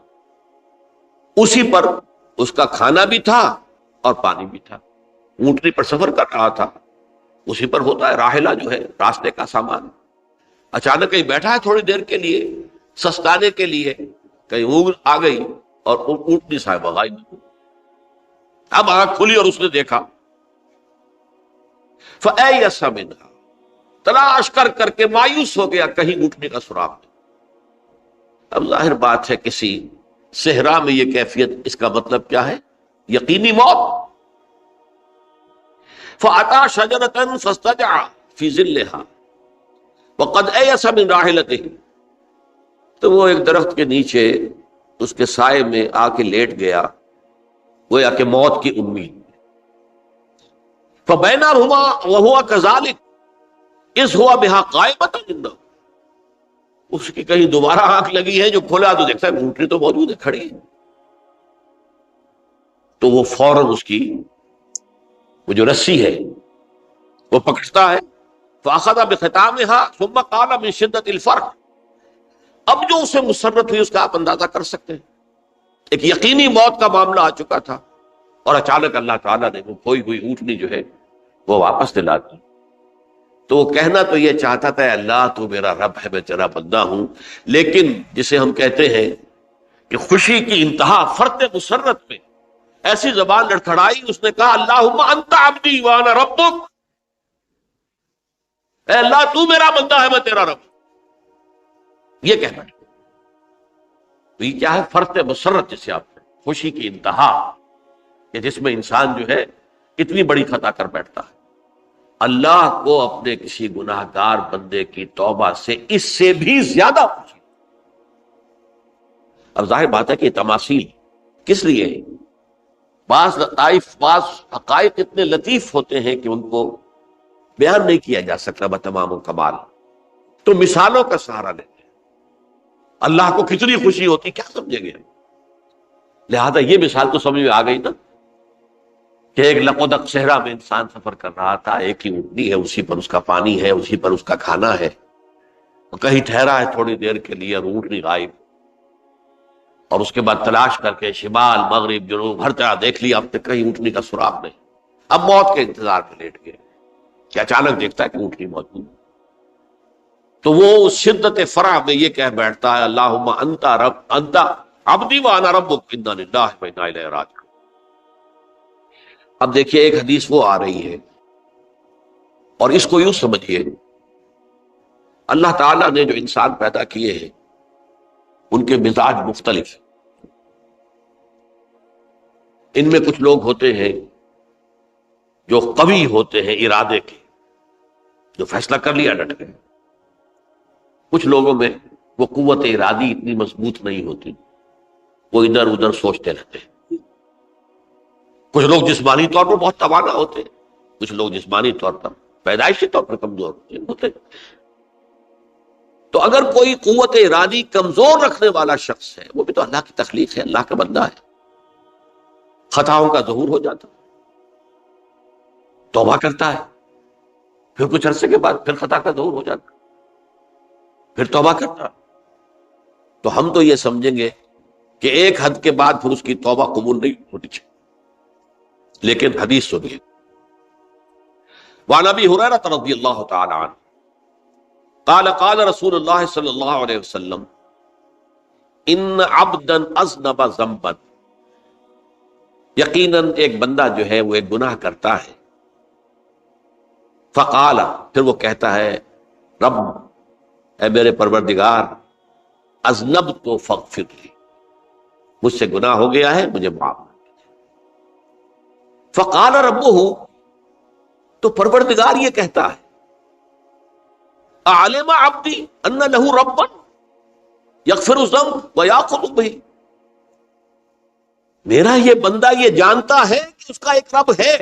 اسی پر اس کا کھانا بھی تھا اور پانی بھی تھا۔ اونٹنی پر سفر کر رہا تھا، اسی پر ہوتا ہے راحلہ جو ہے راستے کا سامان۔ اچانک کہیں بیٹھا ہے تھوڑی دیر کے لیے سستانے کے لیے، کہیں اونگ آ گئی اور اونٹنی صاحبہ غائب۔ اب آنکھ کھلی اور اس نے دیکھا، فَأَيَّسَ مِنْهَا، تلاش کر کر کے مایوس ہو گیا، کہیں اونٹنی کا سراغ نہیں۔ اب ظاہر بات ہے کسی صحرا میں یہ کیفیت، اس کا مطلب کیا ہے؟ یقینی موت۔ فَأَتَى شَجَرَةً فَاسْتَجَعَ فِي ظِلِّهَا وَقَدْ أَيَسَ مِنْ رَاحِلَتِهِ، تو وہ ایک درخت کے نیچے اس کے سائے میں آ کے لیٹ گیا، گویا کہ موت کی امید۔ فَبَيْنَهُمَا وَهُوَ كَذَلِكَ إِذْ هُوَ بِهَا قَائِمَةٌ عِنْدَهُ، اس کی کہیں دوبارہ آنکھ لگی ہے، جو کھولا تو دیکھتا ہے اونٹنی تو موجود ہے، کھڑی ہے، تو وہ فوراً اس کی وہ جو رسی ہے وہ پکڑتا ہے، فَأَخَذَ بِخِتَامِهَا ثُمَّ قَالَ مِنْ شِدَّةِ الْفَرْحِ، اب جو اسے مسرت ہوئی اس کا آپ اندازہ کر سکتے ہیں۔ ایک یقینی موت کا معاملہ آ چکا تھا اور اچانک اللہ تعالیٰ نے وہ کھوئی ہوئی اونٹنی جو ہے وہ واپس دلا دی۔ تو وہ کہنا تو یہ چاہتا تھا، اللہ تو میرا رب ہے، میں تیرا بندہ ہوں، لیکن جسے ہم کہتے ہیں کہ خوشی کی انتہا فرط مسرت میں ایسی زبان لڑکھڑائی، اس نے کہا اللہم انت عبدی وانا ربک، اے اللہ تو میرا بندہ ہے، میں تیرا رب۔ یہ کہنا ہے تو یہ کیا ہے؟ فرط مسرت، جسے آپ خوشی کی انتہا، کہ جس میں انسان جو ہے اتنی بڑی خطا کر بیٹھتا ہے۔ اللہ کو اپنے کسی گناہ گار بندے کی توبہ سے اس سے بھی زیادہ خوشی۔ اب ظاہر بات ہے کہ تماثیل کس لیے؟ بعض لطائف، بعض حقائق اتنے لطیف ہوتے ہیں کہ ان کو بیان نہیں کیا جا سکتا بتمام کمال، تو مثالوں کا سہارا لیتے ہیں۔ اللہ کو کتنی خوشی ہوتی، کیا سمجھیں گے؟ لہذا یہ مثال تو سمجھ میں آ گئی نا کہ ایک لقودق صحرا میں انسان سفر کر رہا تھا، ایک ہی اونٹنی ہے، اسی پر اس کا پانی ہے، اسی پر اس کا کھانا ہے، کہیں ٹھہرا ہے تھوڑی دیر کے لیے اور اونٹنی غائب، اور اس کے بعد تلاش کر کے شمال مغرب جنوب ہر طرح دیکھ لیا، اب تک کہیں اونٹنی کا سراغ نہیں، اب موت کے انتظار میں لیٹ گئے کہ اچانک دیکھتا ہے کہ اونٹنی موجود ہے۔ تو وہ شدت فرح میں یہ کہہ بیٹھتا ہے اللہم انت رب انت عبدی وانا ربک انا للہ و انا الیہ راجعون۔ اب دیکھیے ایک حدیث وہ آ رہی ہے، اور اس کو یوں سمجھیے، اللہ تعالیٰ نے جو انسان پیدا کیے ہیں ان کے مزاج مختلف ہیں۔ ان میں کچھ لوگ ہوتے ہیں جو قوی ہوتے ہیں ارادے کے، جو فیصلہ کر لیا ڈٹ گئے۔ کچھ لوگوں میں وہ قوت ارادی اتنی مضبوط نہیں ہوتی، وہ ادھر ادھر سوچتے رہتے ہیں۔ کچھ لوگ جسمانی طور پر بہت توانا ہوتے ہیں، کچھ لوگ جسمانی طور پر پیدائشی طور پر کمزور ہوتے ہیں۔ تو اگر کوئی قوت ارادی کمزور رکھنے والا شخص ہے، وہ بھی تو اللہ کی تخلیق ہے، اللہ کا بندہ ہے، خطاؤں کا ظہور ہو جاتا، توبہ کرتا ہے، پھر کچھ عرصے کے بعد پھر خطا کا ظہور ہو جاتا، پھر توبہ کرتا، تو ہم تو یہ سمجھیں گے کہ ایک حد کے بعد پھر اس کی توبہ قبول نہیں ہوتی چاہیے۔ لیکن حدیث سنیے، وعن ابی ہریرہ رضی اللہ تعالی عنہ قال قال رسول اللہ صلی اللہ علیہ وسلم ان عبدا اذنب ذنبا، یقیناً ایک بندہ جو ہے وہ ایک گناہ کرتا ہے، فقال، پھر وہ کہتا ہے رب، اے میرے پروردگار، اذنبت فاغفر لی، مجھ سے گناہ ہو گیا ہے، مجھے معاف کر۔ فقال ربہ، تو پروردگار یہ کہتا ہے اعلم عبدی ان لہ ربا یغفر الذنب ویاخذ بہ، میرا یہ بندہ یہ جانتا ہے کہ اس کا ایک رب ہے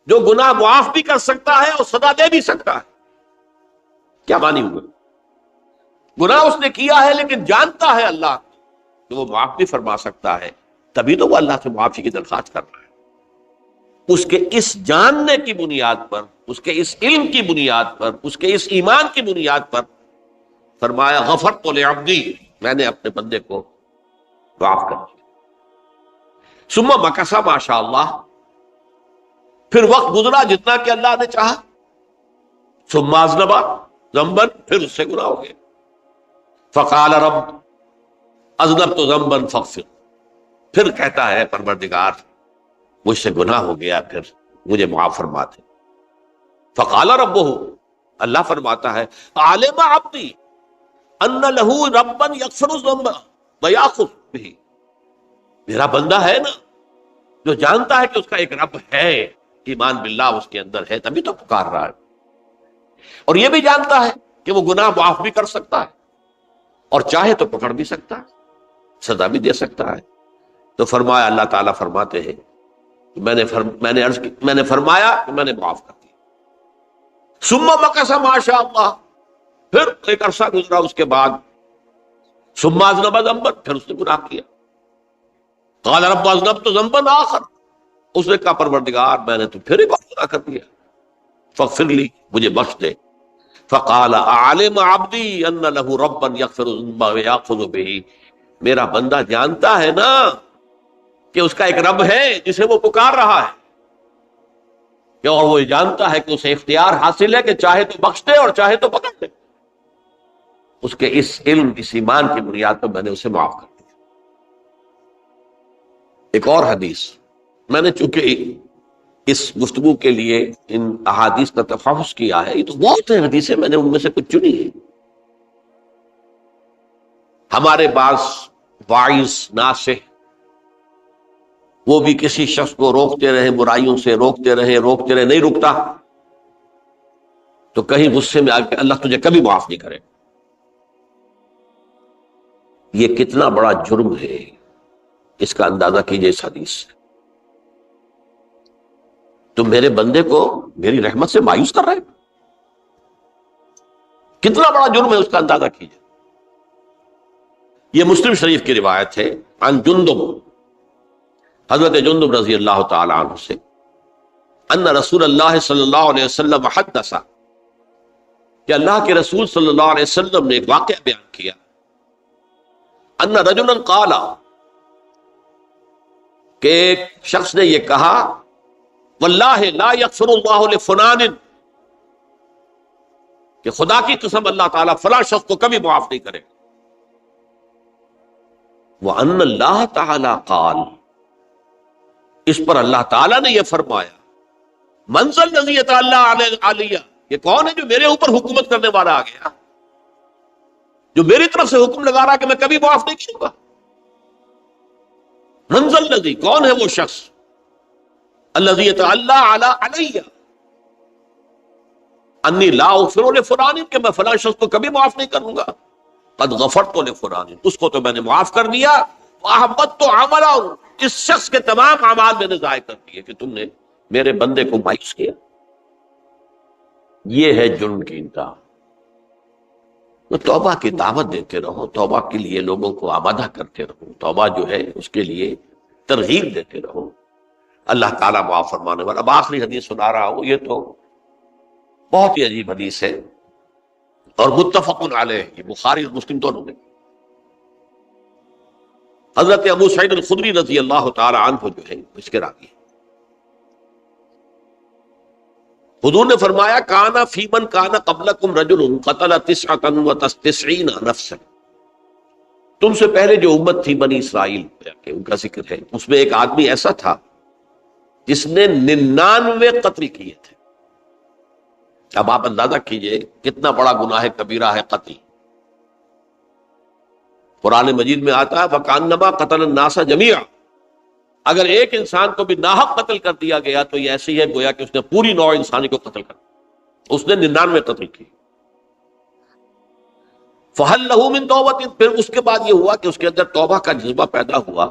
جو گناہ معاف بھی کر سکتا ہے اور سزا دے بھی سکتا ہے۔ کیا معنی ہوئے؟ گناہ اس نے کیا ہے لیکن جانتا ہے اللہ کہ وہ معاف بھی فرما سکتا ہے، تبھی تو وہ اللہ سے معافی کی درخواست کر رہا ہے۔ اس کے اس جاننے کی بنیاد پر، اس کے اس علم کی بنیاد پر، اس کے اس ایمان کی بنیاد پر فرمایا غفرت لعبدی، میں نے اپنے بندے کو معاف کر دیا۔ ثم مکث ما شاء اللہ، پھر وقت گزرا جتنا کہ اللہ نے چاہا، ثم اذنب ذنبا، پھر اس سے گناہ ہو گیا، فقال رب اذنبت ذنبا فاغفر، پھر کہتا ہے پروردگار مجھ سے گناہ ہو گیا، پھر مجھے معاف فرما دے۔ فقال ربہ، اللہ فرماتا ہے عالم عبدی ان لہ ربا یغفر الذنب ویاخذ بہ، میرا بندہ ہے نا جو جانتا ہے کہ اس کا ایک رب ہے، ایمان باللہ اس کے اندر ہے، تبھی تو پکار رہا ہے، اور یہ بھی جانتا ہے کہ وہ گناہ معاف بھی کر سکتا ہے اور چاہے تو پکڑ بھی سکتا ہے، سزا بھی دے سکتا ہے۔ تو فرمایا، اللہ تعالیٰ فرماتے ہیں میں نے فرمایا کہ میں نے معاف کر دیا۔ ثم مکث ما شاء اللہ، پھر ایک عرصہ گزرا اس کے بعد، ثم اذنب ذنبا، پھر اس نے گناہ کیا، قال رب اذنبت ذنبا آخر، اس نے کہا پروردگار میں نے تو پھر ایک اور گناہ کر دیا، فاغفر لی، مجھے بخش دے۔ فقال اعلم عبدی ان لہ ربا یغفر الذنب ویاخذ بہ، میرا بندہ جانتا ہے نا کہ اس کا ایک رب ہے جسے وہ پکار رہا ہے، اور وہ جانتا ہے کہ اسے اختیار حاصل ہے کہ چاہے تو بخش دے اور چاہے تو پکڑ دے۔ اس کے اس علم، اس ایمان کی بنیاد پر میں نے اسے معاف کر دیا۔ ایک اور حدیث، میں نے چونکہ اس گفتگو کے لیے ان احادیث کا تفحص کیا ہے، یہ تو بہت ہیں حدیثیں، میں نے ان میں سے کچھ چنی ہے۔ ہمارے بعض واعظ ناصح وہ بھی کسی شخص کو روکتے رہے، برائیوں سے روکتے رہے، نہیں رکتا، تو کہیں غصے میں آ کے اللہ تجھے کبھی معاف نہیں کرے۔ یہ کتنا بڑا جرم ہے، اس کا اندازہ کیجئے اس حدیث سے۔ تم میرے بندے کو میری رحمت سے مایوس کر رہے، کتنا بڑا جرم ہے، اس کا اندازہ کیجئے۔ یہ مسلم شریف کی روایت ہے عن جندب، حضرت جندب رضی اللہ تعالی عنہ سے، ان رسول اللہ صلی اللہ علیہ وسلم حدث، کہ اللہ کے رسول صلی اللہ علیہ وسلم نے ایک واقعہ بیان کیا، ان رجلا قال، کہ ایک شخص نے یہ کہا، واللہ لا یغفر اللہ لفلان، کہ خدا کی قسم اللہ تعالیٰ فلاں شخص کو کبھی معاف نہیں کرے، وَأَنَّ اللَّهَ تَعَالَى قَالَ، اس پر اللہ تعالیٰ نے یہ فرمایا، مَنْ ذَا الَّذِي يَتَعَالَّىٰ عَلَيَّ، یہ کون ہے جو میرے اوپر حکومت کرنے والا آ گیا، جو میری طرف سے حکم لگا رہا کہ میں کبھی معاف نہیں کروں گا۔ مَنْ ذَا الَّذِي، کون ہے وہ شخص، الَّذِي يَتَعَالَّىٰ عَلَيَّ اَنِّي لَا أَغْفِرُ لِفُلَانٍ، کہ میں فلاں شخص کو کبھی معاف نہیں کروں گا، قد غفرت لفلان، اس کو تو میں نے معاف کر دیا، وَأَحْبَطْتُ عَمَلَهُ، اس شخص کے تمام اعمال میں نے ضائع کر دیے کہ تم نے میرے بندے کو مایوس کیا۔ یہ ہے جرم کی انتہا۔ تو توبہ کی دعوت دیتے رہو، توبہ کے لیے لوگوں کو آمادہ کرتے رہو، توبہ جو ہے اس کے لیے ترغیب دیتے رہو، اللہ تعالیٰ معاف فرمانے والا۔ اب آخری حدیث سنا رہا ہوں، یہ تو بہت ہی عجیب حدیث ہے اور متفق علیہ، یہ بخاری اور مسلم دونوں میں۔ حضرت ابو سعید الخدری رضی اللہ تعالی عنہ جو ہے اس کے راوی، حضور نے فرمایا، کانا فی من کانا قبلکم رجل قتل 99 نفسا، تم سے پہلے جو امت تھی بنی اسرائیل، ان کا ذکر ہے، اس میں ایک آدمی ایسا تھا جس نے 99 قتل کیے تھے۔ اب آپ اندازہ کیجئے کتنا بڑا گناہ کبیرہ ہے قتل۔ قرآن مجید میں آتا ہے فَكَأَنَّمَا قَتَلَ النَّاسَ جَمِيعًا، اگر ایک انسان کو بھی ناحق قتل کر دیا گیا تو یہ ایسی ہے گویا کہ اس نے پوری نوع انسانی کو قتل کر دیا، اس نے 99 قتل کی۔ فَهَلْ لَهُ مِن تَوْبَةٍ، پھر اس کے بعد یہ ہوا کہ اس کے اندر توبہ کا جذبہ پیدا ہوا۔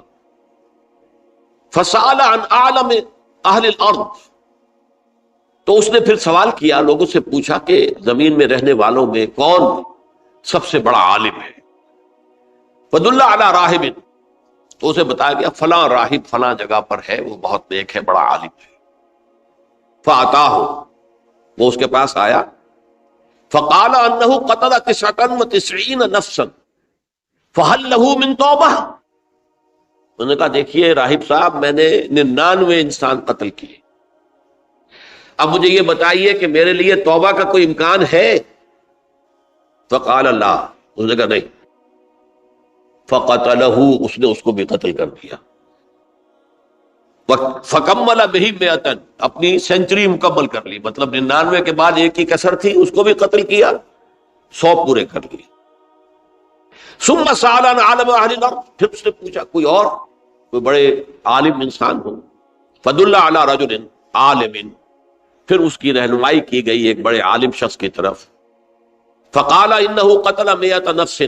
فَسَأَلَ عَنْ أَعْلَمِ أَهْلِ الْأَرْضِ، تو اس نے پھر سوال کیا، لوگوں سے پوچھا کہ زمین میں رہنے والوں میں کون سب سے بڑا عالم ہے۔ فَدُلَّ عَلَىٰ رَاهِبٍ، تو اسے بتایا گیا فلاں راہب فلاں جگہ پر ہے، وہ بہت نیک ہے، بڑا عالم ہے۔ فَأَتَاهُ، وہ اس کے پاس آیا، فَقَالَ أَنَّهُ قَتَلَ 99 نَفْسًا فَهَلْ لَهُ مِن تَوْبَةٍ، انہوں نے کہا دیکھیے راہب صاحب، میں نے 99 انسان قتل کیے، اب مجھے یہ بتائیے کہ میرے لیے توبہ کا کوئی امکان ہے؟ فقال اللہ، اس نے کہا نہیں۔ فقتلہ، اس نے اس کو بھی قتل کر دیا۔ فکمل بہ 100، اپنی سینچری مکمل کر لی، مطلب 99 کے بعد ایک ہی کسر تھی، اس کو بھی قتل کیا، 100 پورے کر لیے۔ ثم سأل عن عالم اہل الارض، پھر اس نے پوچھا کوئی اور، کوئی بڑے عالم انسان ہو۔ فدل علی رجل عالم، پھر اس کی رہنمائی کی گئی ایک بڑے عالم شخص کی طرف۔ فقال انہ قتل 100 نفس،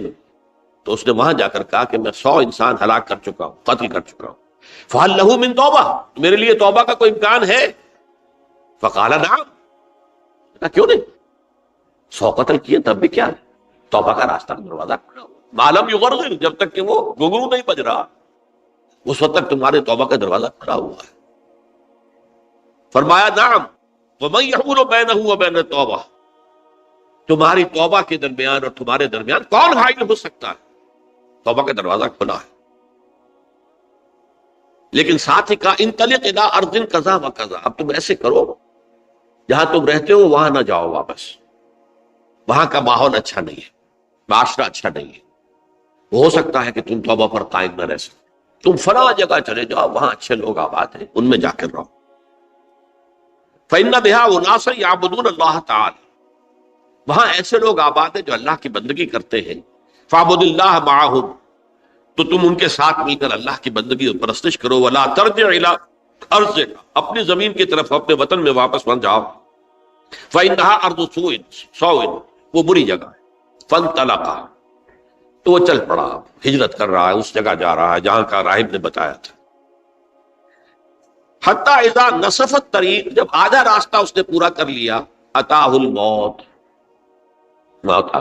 تو اس نے وہاں جا کر کہا کہ میں 100 انسان ہلاک کر چکا ہوں، قتل کر چکا ہوں۔ فہل لہ من توبہ، میرے لیے توبہ کا کوئی امکان ہے؟ فقال نعم، کیوں نہیں، 100 قتل کیے تب بھی کیا ہے، توبہ کا راستہ دروازہ کھلا ہوا، معلوم یغرغر، جب تک کہ وہ گھنگرو نہیں بج رہا اس وقت تک تمہارے توبہ کا دروازہ کھلا ہوا ہے۔ فرمایا نعم، ومن یحول بینہ وبین التوبہ، تمہاری توبہ کے درمیان اور تمہارے درمیان کون حائل ہو سکتا ہے، توبہ کا دروازہ کھلا ہے۔ لیکن ساتھ ہی کہا انطلق الی ارض کذا و کذا، اب تم ایسے کرو، جہاں تم رہتے ہو وہاں نہ جاؤ واپس، وہاں کا ماحول اچھا نہیں ہے، معاشرہ اچھا نہیں ہے، ہو سکتا ہے کہ تم توبہ پر قائم نہ رہ سکو، تم فلاں جگہ چلے جاؤ، وہاں اچھے لوگ آباد ہیں، ان میں جا کر رہو۔ فإن بها أناسا يعبدون اللہ تعالی، وہاں ایسے لوگ آباد ہیں جو اللہ کی بندگی کرتے ہیں، فاعبد اللہ معهم، تو تم ان کے ساتھ مل کر اللہ کی بندگی اور پرستش کرو، ولا ترجع الی ارضک، اپنی زمین کی طرف اپنے وطن میں واپس مت جاؤ، فإنها ارض سوء، وہ بری جگہ ہے۔ فانطلقا، تو وہ چل پڑا، ہجرت کر رہا ہے، اس جگہ جا رہا ہے جہاں کا راہب نے بتایا تھا۔ حتی اذا نصف الطریق، جب آدھا راستہ اس نے پورا کر لیا، اتاہ الموت، موت آ،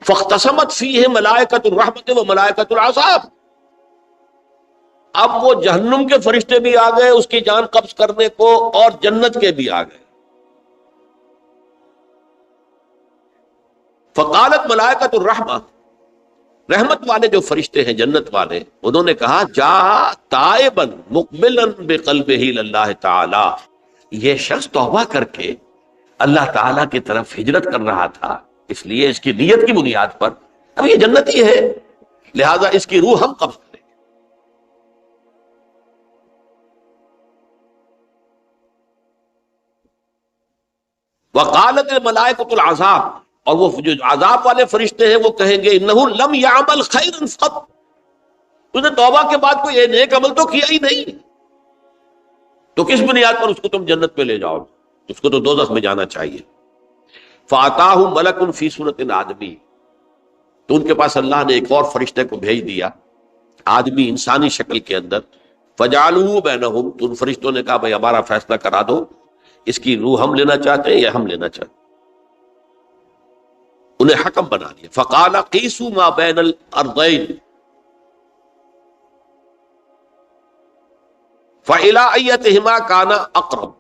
فاختصمت فیہ ملائکۃ الرحمت و ملائکۃ العذاب. اب وہ جہنم کے فرشتے بھی آ گئے اس کی جان قبض کرنے کو، اور جنت کے بھی آ گئے. فقالت ملائکۃ الرحمہ، رحمت والے جو فرشتے ہیں جنت والے، انہوں نے کہا جا تائبا مقبلا بقلبہ اللہ تعالی، یہ شخص توبہ کر کے اللہ تعالیٰ کی طرف ہجرت کر رہا تھا، اس لیے اس کی نیت کی بنیاد پر اب یہ جنتی ہے، لہذا اس کی روح ہم قبض کریں. وقالت الملائکۃ العذاب، اور وہ جو عذاب والے فرشتے ہیں وہ کہیں گے انہ لم یعمل خیرا قط، تو نے توبہ کے بعد کوئی نیک عمل تو کیا ہی نہیں، تو کس بنیاد پر اس کو تم جنت میں لے جاؤ، اس کو تو دوزخ میں جانا چاہیے. فاتاہ ملک فی صورت آدمی، تو ان کے پاس اللہ نے ایک اور فرشتے کو بھیج دیا آدمی انسانی شکل کے اندر. فجعلوا بینہم، تو ان فرشتوں نے کہا بھائی ہمارا فیصلہ کرا دو، اس کی روح ہم لینا چاہتے ہیں یا ہم لینا چاہتے ہیں. انہیں حکم بنا دیا. فقال قیسوا ما بین الارضین فإلی ایتہما کان اقرب،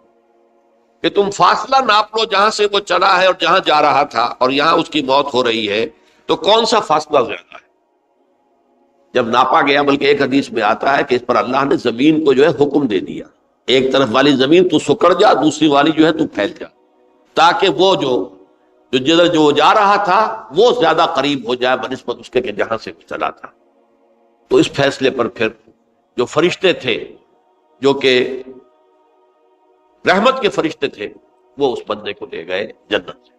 کہ تم فاصلہ ناپ لو جہاں سے وہ چلا ہے اور جہاں جا رہا تھا اور یہاں اس کی موت ہو رہی ہے، تو کون سا فاصلہ زیادہ ہے. جب ناپا گیا، بلکہ ایک حدیث میں آتا ہے کہ اس پر اللہ نے زمین کو جو ہے حکم دے دیا، ایک طرف والی زمین تو سکڑ جا، دوسری والی جو ہے تو پھیل جا، تاکہ وہ جو جدھر جو جا رہا تھا وہ زیادہ قریب ہو جائے بنسبت اس کے کہ جہاں سے چلا تھا. تو اس فیصلے پر پھر جو فرشتے تھے جو کہ رحمت کے فرشتے تھے وہ اس بندے کو لے گئے جنت سے.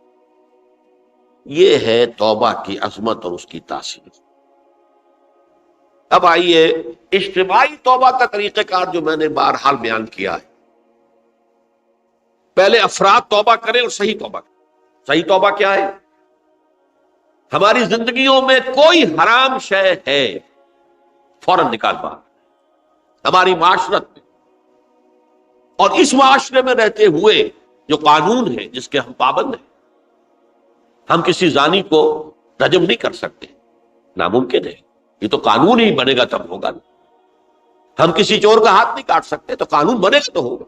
یہ ہے توبہ کی عظمت اور اس کی تاثیر. اب آئیے اجتماعی توبہ کا طریقہ کار جو میں نے بہرحال بیان کیا ہے. پہلے افراد توبہ کریں اور صحیح توبہ کریں. صحیح توبہ کیا ہے؟ ہماری زندگیوں میں کوئی حرام شے ہے فوراً نکال باہر. ہماری معاشرت میں اور اس معاشرے میں رہتے ہوئے جو قانون ہے جس کے ہم پابند ہیں، ہم کسی زانی کو رجم نہیں کر سکتے، ناممکن ہے، یہ تو قانون ہی بنے گا تب ہوگا. ہم کسی چور کا ہاتھ نہیں کاٹ سکتے، تو قانون بنے گا تو ہوگا.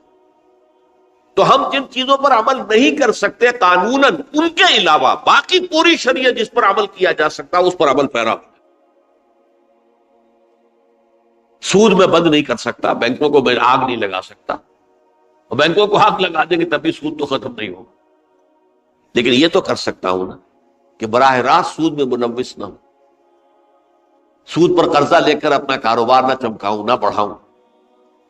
تو ہم جن چیزوں پر عمل نہیں کر سکتے قانوناً، ان کے علاوہ باقی پوری شریعت جس پر عمل کیا جا سکتا اس پر عمل پیرا. سود میں بند نہیں کر سکتا، بینکوں کو میں آگ نہیں لگا سکتا، اور بینکوں کو آگ لگا دیں گے تبھی سود تو ختم نہیں ہوگا. لیکن یہ تو کر سکتا ہوں نا کہ براہ راست سود میں ملوث نہ ہوں، سود پر قرضہ لے کر اپنا کاروبار نہ چمکاؤں نہ بڑھاؤں،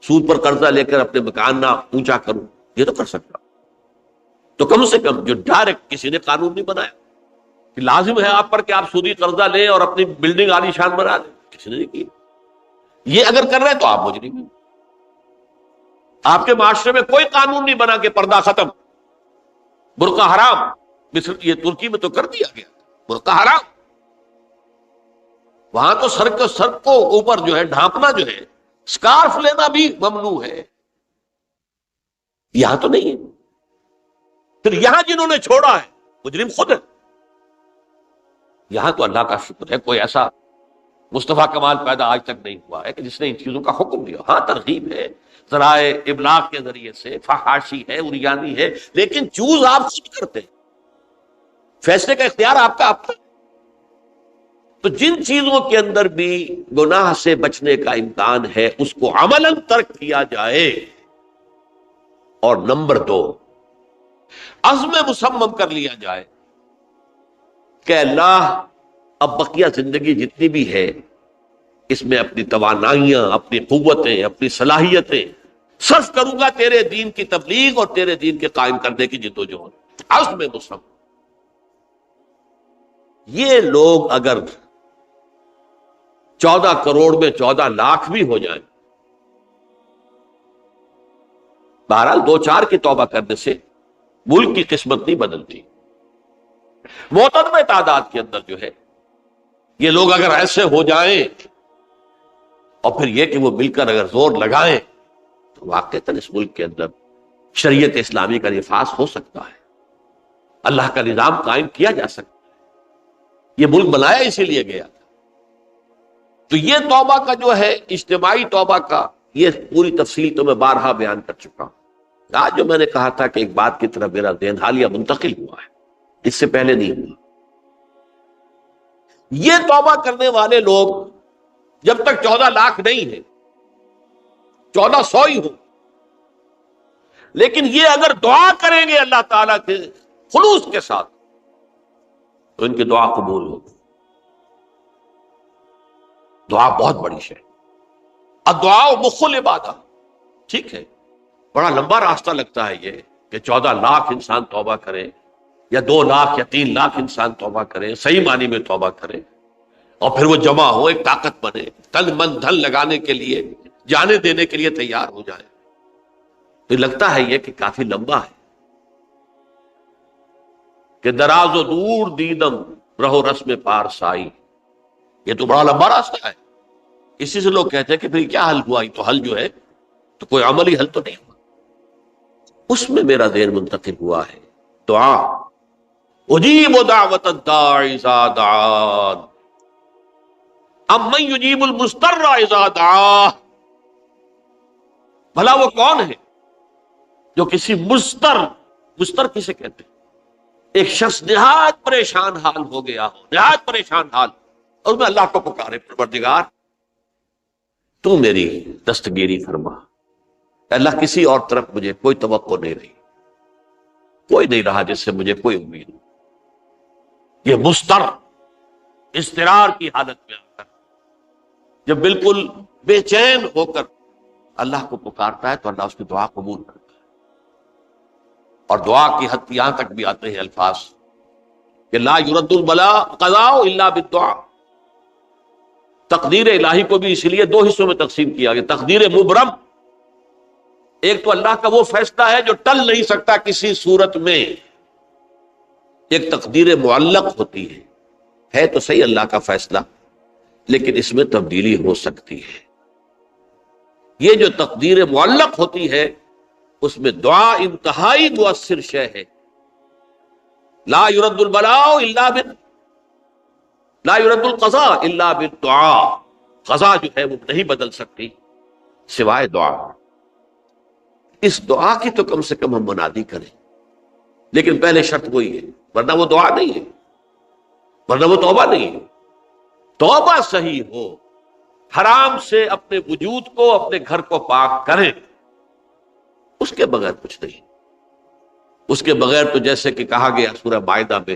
سود پر قرضہ لے کر اپنے مکان نہ اونچا کروں، یہ تو کر سکتا ہوں. تو کم سے کم جو ڈائریکٹ کسی نے قانون نہیں بنایا کہ لازم ہے آپ پر کہ آپ سودی قرضہ لیں اور اپنی بلڈنگ عالی شان بنا دیں، کسی نے نہیں کیا. یہ اگر کر رہے تو آپ مجرم ہیں. آپ کے معاشرے میں کوئی قانون نہیں بنا کہ پردہ ختم، برقع حرام. مصر یہ ترکی میں تو کر دیا گیا برقع حرام. وہاں تو سر کو اوپر جو ہے ڈھانپنا جو ہے، سکارف لینا بھی ممنوع ہے. یہاں تو نہیں ہے. پھر یہاں جنہوں نے چھوڑا ہے مجرم خود ہے. یہاں تو اللہ کا شکر ہے کوئی ایسا مصطفیٰ کمال پیدا آج تک نہیں ہوا ہے کہ جس نے ان چیزوں کا حکم دیا. ہاں ترغیب ہے ذرائع ابلاغ کے ذریعے سے، فحاشی ہے، اریانی ہے، لیکن چوز آپ خود کرتے ہیں، فیصلے کا اختیار آپ کا آپ کا. تو جن چیزوں کے اندر بھی گناہ سے بچنے کا امکان ہے اس کو عملاً ترک کیا جائے. اور نمبر 2، عزم مصمم کر لیا جائے کہ اللہ اب بقیہ زندگی جتنی بھی ہے اس میں اپنی توانائیاں، اپنی قوتیں، اپنی صلاحیتیں صرف کروں گا تیرے دین کی تبلیغ اور تیرے دین کے قائم کرنے کی جدوجہد. عزم مصمم. یہ لوگ اگر 14 کروڑ میں 14 لاکھ بھی ہو جائیں، بہرحال 2-4 کی توبہ کرنے سے ملک کی قسمت نہیں بدلتی. معتدل تعداد کے اندر جو ہے یہ لوگ اگر ایسے ہو جائیں اور پھر یہ کہ وہ مل کر اگر زور لگائیں تو واقعتاً اس ملک کے اندر شریعت اسلامی کا نفاذ ہو سکتا ہے، اللہ کا نظام قائم کیا جا سکتا ہے. یہ ملک بنایا اسی لیے گیا تھا. تو یہ توبہ کا جو ہے اجتماعی توبہ کا یہ پوری تفصیل تو میں بارہا بیان کر چکا ہوں. آج جو میں نے کہا تھا کہ ایک بات کی طرف میرا ذہن حالیہ منتقل ہوا ہے، اس سے پہلے نہیں ہوا. یہ توبہ کرنے والے لوگ جب تک 14 لاکھ نہیں ہیں، 1400 ہی ہوں، لیکن یہ اگر دعا کریں گے اللہ تعالیٰ کے خلوص کے ساتھ تو ان کی دعا قبول ہوگی. دعا بہت بڑی شے. الدعاء مخ العبادہ. ٹھیک ہے، بڑا لمبا راستہ لگتا ہے یہ کہ 14 لاکھ انسان توبہ کرے یا 2 لاکھ یا 3 لاکھ انسان توبہ کرے، صحیح معنی میں توبہ کرے، اور پھر وہ جمع ہو، ایک طاقت بنے، تن من دھن لگانے کے لیے، جانے دینے کے لیے تیار ہو جائے. تو لگتا ہے یہ کہ کافی لمبا ہے کہ دراز و دور دیدم رہو رسم پارسائی. یہ تو بڑا لمبا راستہ ہے. اسی سے لوگ کہتے ہیں کہ پھر کیا حل ہوا؟ یہ تو حل جو ہے تو کوئی عملی حل تو نہیں ہوا. اس میں میرا ذہن منتقل ہوا ہے دعا. اجیب دعوت الداعی اذا دعان امن یجیب المضطر اذا دعاہ. بھلا وہ کون ہے جو کسی مضطر کسے کہتے ہیں؟ ایک شخص نہایت پریشان حال ہو گیا ہو، نہایت پریشان حال، اور میں اللہ کو پکارے، پروردگار تو میری دستگیری فرما. اللہ کسی اور طرف مجھے کوئی توقع نہیں رہی، کوئی نہیں رہا جس سے مجھے کوئی امید. یہ مضطر اضطرار کی حالت میں آ کر جب بالکل بے چین ہو کر اللہ کو پکارتا ہے تو اللہ اس کی دعا قبول کرتا ہے. اور دعا کی حد یہاں تک بھی آتے ہیں الفاظ کہ لا یرد البلاء قضاء الا بالدعاء. تقدیر الہی کو بھی اس لیے 2 حصوں میں تقسیم کیا گیا. تقدیر مبرم، ایک تو اللہ کا وہ فیصلہ ہے جو ٹل نہیں سکتا کسی صورت میں. ایک تقدیر معلق ہوتی ہے تو صحیح اللہ کا فیصلہ، لیکن اس میں تبدیلی ہو سکتی ہے. یہ جو تقدیر معلق ہوتی ہے اس میں دعا انتہائی مؤثر شے ہے. لا يرد البلاء الا لا يرد القضاء الا بالدعاء. قضا جو ہے وہ نہیں بدل سکتی سوائے دعا. اس دعا کی تو کم سے کم ہم منادی کریں، لیکن پہلے شرط وہی ہے، ورنہ وہ دعا نہیں ہے، ورنہ وہ توبہ نہیں ہے. توبہ صحیح ہو، حرام سے اپنے وجود کو، اپنے گھر کو پاک کریں، اس کے بغیر کچھ نہیں. اس کے بغیر تو جیسے کہ کہا گیا سورہ مائدہ میں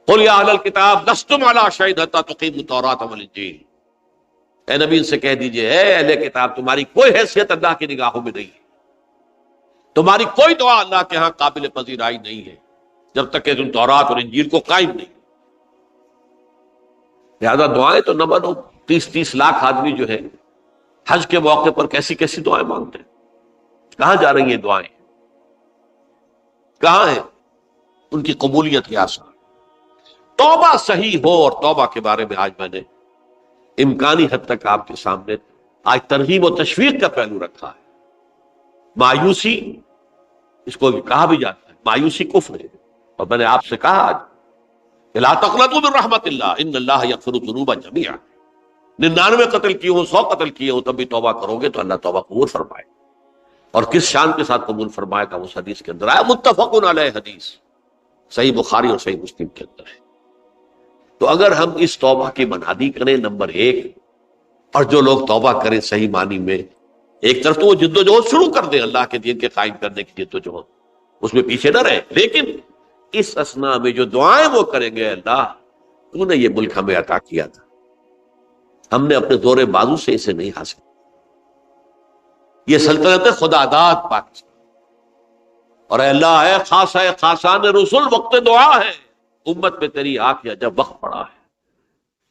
قل یا اہل الکتاب لستم علی شیء حتی تقیموا التوراۃ والانجیل. اے نبی ان سے کہہ دیجئے، اے اہل کتاب تمہاری کوئی حیثیت اللہ کی نگاہوں میں نہیں ہے، تمہاری کوئی دعا اللہ کے ہاں قابل پذیرائی نہیں ہے جب تک کہ تم تورات اور انجیل کو قائم نہیں. لہذا دعائیں تو نہ بنو. 30 لاکھ آدمی جو ہے حج کے موقع پر کیسی کیسی دعائیں مانگتے ہیں. کہاں جا رہی ہیں دعائیں؟ کہاں ہیں ان کی قبولیت؟ یا آسان توبہ صحیح ہو. اور توبہ کے بارے میں آج میں نے امکانی حد تک آپ کے سامنے آج ترغیب و تشویق کا پہلو رکھا ہے. مایوسی، اس کو بھی کہا بھی جاتا ہے مایوسی کفر ہے. اور میں نے آپ سے کہا آج لا تقنطوا من رحمت اللہ ان اللہ یغفر الذنوب جميعا. 99 قتل کیے ہوں، 100 قتل کیے ہوں، تب بھی توبہ کرو گے تو اللہ توبہ قبول فرمائے. اور کس شان کے ساتھ قبول فرمائے گا اس حدیث کے اندر آیا، متفق علیہ حدیث، صحیح بخاری اور صحیح مسلم کے اندر ہے. تو اگر ہم اس توبہ کی منادی کریں نمبر 1، اور جو لوگ توبہ کریں صحیح معنی میں، ایک طرف تو وہ جد و جہد شروع کر دیں اللہ کے دین کے قائم کرنے کی جد و جہد، اس میں پیچھے نہ رہے، لیکن اس اثناء میں جو دعائیں وہ کریں گے، اللہ تو نے یہ ملک ہمیں عطا کیا تھا، ہم نے اپنے زور بازو سے اسے نہیں حاصل، یہ سلطنت خدا داد پاکستان، اور اے اللہ ہے خاص ہے خاصان رسول وقت دعا ہے، امت میں تیری آنکھ یا جب وقت پڑا ہے.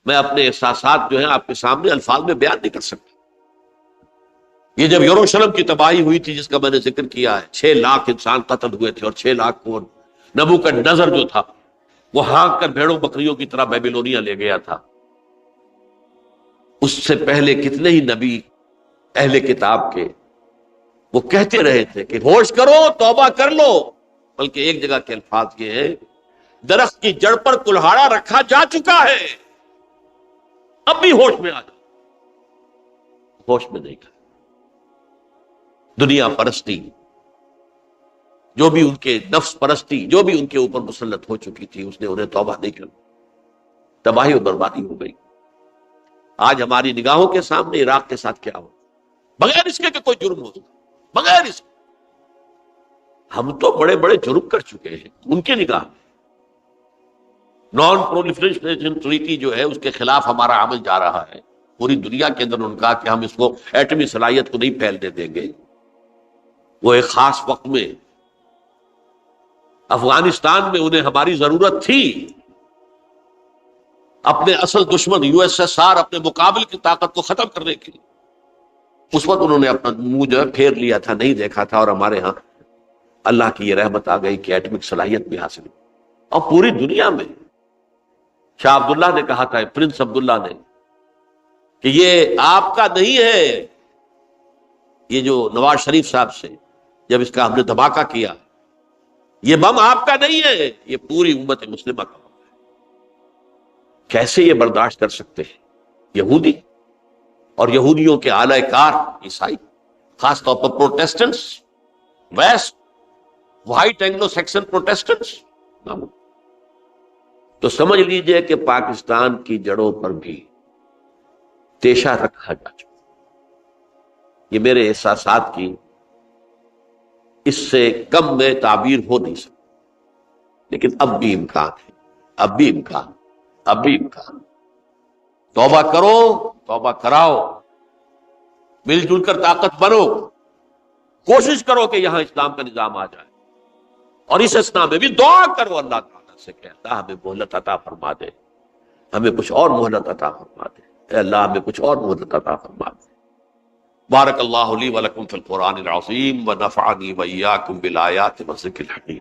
میں اپنے احساسات جو ہیں آپ کے سامنے الفاظ میں بیان نہیں کر سکتا. یہ جب یروشلم کی تباہی ہوئی تھی جس کا میں نے ذکر کیا ہے، 6 لاکھ انسان قتل ہوئے تھے، اور 6 لاکھ کو نبوکدنضر جو تھا وہ ہانک کر بھیڑوں بکریوں کی طرح بیبیلونیا لے گیا تھا. اس سے پہلے کتنے ہی نبی اہل کتاب کے وہ کہتے رہے تھے کہ ہوش کرو، توبہ کر لو، بلکہ ایک جگہ کے الفاظ یہ ہیں درخت کی جڑ پر کلہاڑا رکھا جا چکا ہے، اب بھی ہوش میں آ جاؤ، ہوش میں نہیں کر۔ دنیا پرستی، جو بھی ان کے نفس پرستی جو بھی ان کے اوپر مسلط ہو چکی تھی، اس نے انہیں توبہ نہیں کر، تباہی اور بربادی ہو گئی۔ آج ہماری نگاہوں کے سامنے عراق کے ساتھ کیا ہو، بغیر اس کے کہ کوئی جرم ہو، بغیر اس کے ہم تو بڑے بڑے جرم کر چکے ہیں ان کی نگاہ میں۔ نان پرولیفریشن ٹریٹی جو ہے اس کے خلاف ہمارا عمل جا رہا ہے پوری دنیا کے اندر۔ ان کا کہ ہم اس کو ایٹمی صلاحیت کو نہیں پھیلنے دیں گے۔ وہ ایک خاص وقت میں افغانستان میں انہیں ہماری ضرورت تھی، اپنے اصل دشمن یو ایس ایس آر، اپنے مقابل کی طاقت کو ختم کرنے کے لیے۔ اس وقت انہوں نے اپنا منہ جو ہے پھیر لیا تھا، نہیں دیکھا تھا، اور ہمارے ہاں اللہ کی یہ رحمت آ گئی کہ ایٹمک صلاحیت بھی حاصل ہوئی۔ اور پوری دنیا میں شاہ عبداللہ نے کہا تھا، پرنس عبداللہ نے، کہ یہ آپ کا نہیں ہے، یہ جو نواز شریف صاحب سے جب اس کا ہم نے دھماکہ کیا، یہ بم آپ کا نہیں ہے، یہ پوری امت مسلمہ کا بم ہے۔ کیسے یہ برداشت کر سکتے ہیں یہودی اور یہودیوں کے اعلی کار عیسائی، خاص طور پر Protestants, west white Anglo Saxon Protestants? تو سمجھ لیجئے کہ پاکستان کی جڑوں پر بھی تیشہ رکھا جا چکا۔ یہ میرے احساسات کی اس سے کم میں تعبیر ہو نہیں سکتی، لیکن اب بھی امکان ہے، اب بھی امکان، اب بھی امکان۔ توبہ کرو، توبہ کراؤ، مل جل کر طاقت بنو، کوشش کرو کہ یہاں اسلام کا نظام آ جائے، اور اس اسنا میں بھی دعا کرو اللہ تعالیٰ سے کہ اللہ ہمیں مہلت عطا فرما دے، ہمیں کچھ اور مہلت عطا فرما دے، اے اللہ ہمیں کچھ اور مہلت عطا فرما دے۔ بارک اللہ لی ولکم فی القرآن العظیم ونفعنی وإیاکم بالآیات والذکر الحکیم۔